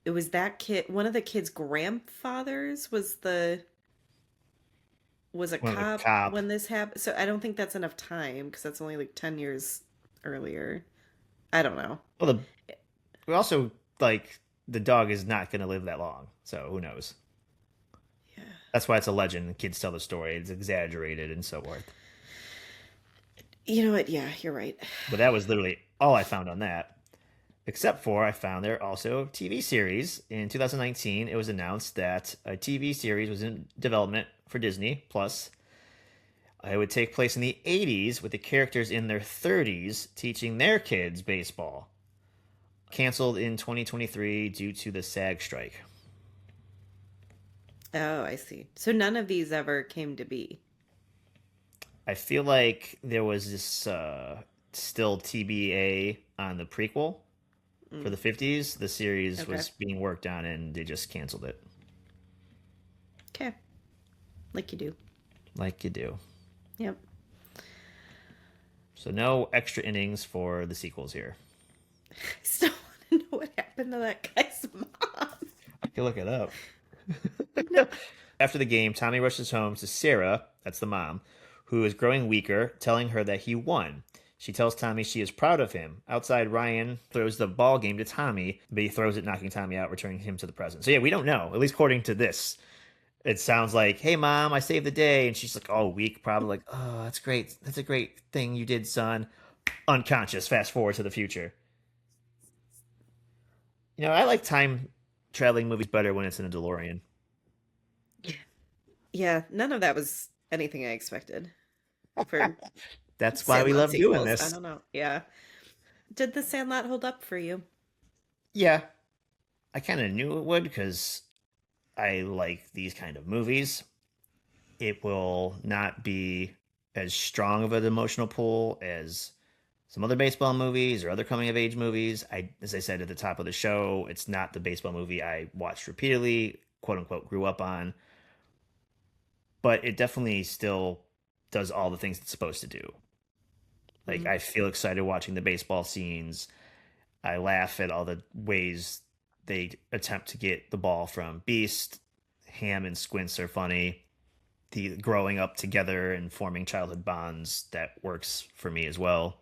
it was that kid, one of the kids' grandfathers was a One of the cop cop. when this happened. So I don't think that's enough time because that's only like 10 years earlier. I don't know. Well, we also like the dog is not going to live that long, so who knows? Yeah. That's why it's a legend. Kids tell the story. It's exaggerated and so forth. You know what? Yeah, you're right. But that was literally all I found on that. Except for I found there also TV series. In 2019, it was announced that a TV series was in development for Disney Plus. It would take place in the 80s with the characters in their 30s teaching their kids baseball. Canceled in 2023 due to the SAG strike. Oh, I see. So none of these ever came to be. I feel like there was this still TBA on the prequel for Mm, the 50s. The series okay. was being worked on and they just canceled it. Okay. Like you do. Like you do. Yep. So no extra innings for the sequels here. I still want to know what happened to that guy's mom. I can look it up. No. After the game, Tommy rushes home to Sarah, that's the mom, who is growing weaker, telling her that he won. She tells Tommy she is proud of him. Outside, Ryan throws the ball game to Tommy, but he throws it, knocking Tommy out, returning him to the present. So yeah, we don't know, at least according to this. It sounds like, "Hey, mom, I saved the day," and she's like, "Oh, weak, probably like, oh, that's great. That's a great thing you did, son." Unconscious. Fast forward to the future. I like time traveling movies better when it's in a DeLorean. Yeah, none of that was anything I expected for That's why we Sandlot love doing sequels. I this. don't know. Yeah. Did the Sandlot hold up for you? Yeah, I kind of knew it would because I like these kind of movies. It will not be as strong of an emotional pull as some other baseball movies or other coming of age movies. As I said at the top of the show, it's not the baseball movie I watched repeatedly, quote unquote, grew up on, but it definitely still does all the things it's supposed to do. Like, Hmm. I feel excited watching the baseball scenes. I laugh at all the ways they attempt to get the ball from Beast. Ham and Squints are funny. The growing up together and forming childhood bonds, that works for me as well.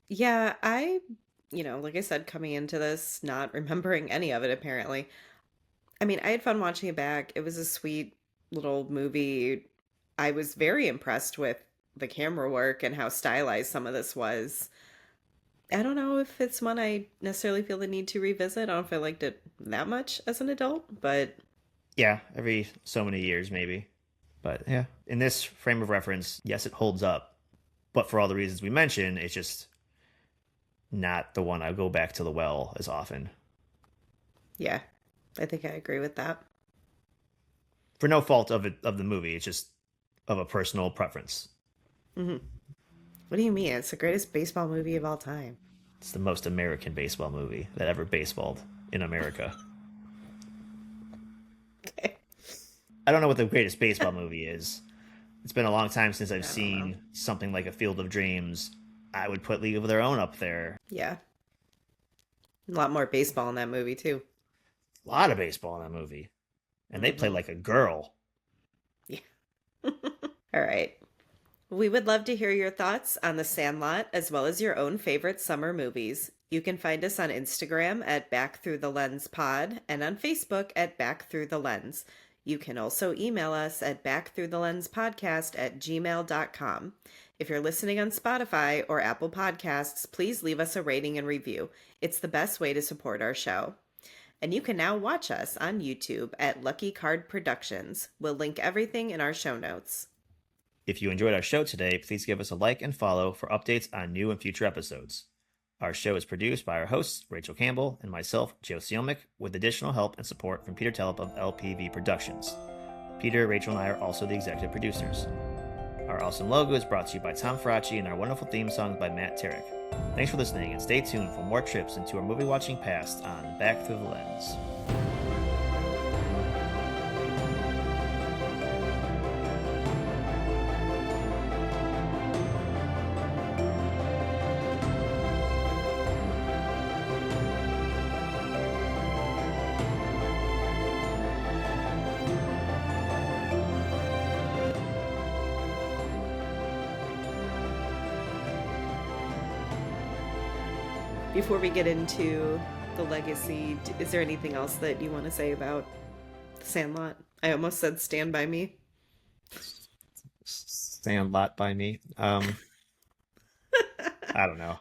Yeah, like I said, coming into this, not remembering any of it apparently. I mean, I had fun watching it back. It was a sweet little movie. I was very impressed with the camera work and how stylized some of this was. I don't know if it's one I necessarily feel the need to revisit. I don't know if I liked it that much as an adult, but Yeah, every so many years maybe. But yeah, in this frame of reference, yes, it holds up. But for all the reasons we mentioned, it's just not the one I go back to the well as often. yeah, I think I agree with that. For no fault of the movie, it's just of a personal preference. Hmm. What do you mean? It's the greatest baseball movie of all time. It's the most American baseball movie that ever baseballed in America. I don't know what the greatest baseball movie is. It's been a long time since I've I don't know. seen something like A Field of Dreams. I would put League of Their Own up there. Yeah, a lot more baseball in that movie too. A lot of baseball in that movie. And they play Hmm. like a girl. Yeah. All right. We would love to hear your thoughts on The Sandlot as well as your own favorite summer movies. You can find us on Instagram at Back Through the Lens Pod and on Facebook at Back Through the Lens. You can also email us at backthroughthelenspodcast@gmail.com. If you're listening on Spotify or Apple Podcasts, please leave us a rating and review. It's the best way to support our show. And you can now watch us on YouTube at Lucky Card Productions. We'll link everything in our show notes. If you enjoyed our show today, please give us a like and follow for updates on new and future episodes. Our show is produced by our hosts, Rachel Campbell and myself, Joe Siomick, with additional help and support from Peter Telep of LPV Productions. Peter, Rachel, and I are also the executive producers. Our awesome logo is brought to you by Tom Fracci and our wonderful theme songs by Matt Tarek. Thanks for listening and stay tuned for more trips into our movie watching past on Back Through the Lens. Before we get into the legacy, is there anything else that you want to say about The Sandlot? I almost said Stand By Me. Sandlot by me. I don't know.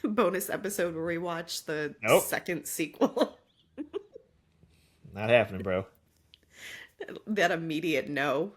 Bonus episode where we watch the Nope, second sequel. not happening, bro. That immediate no.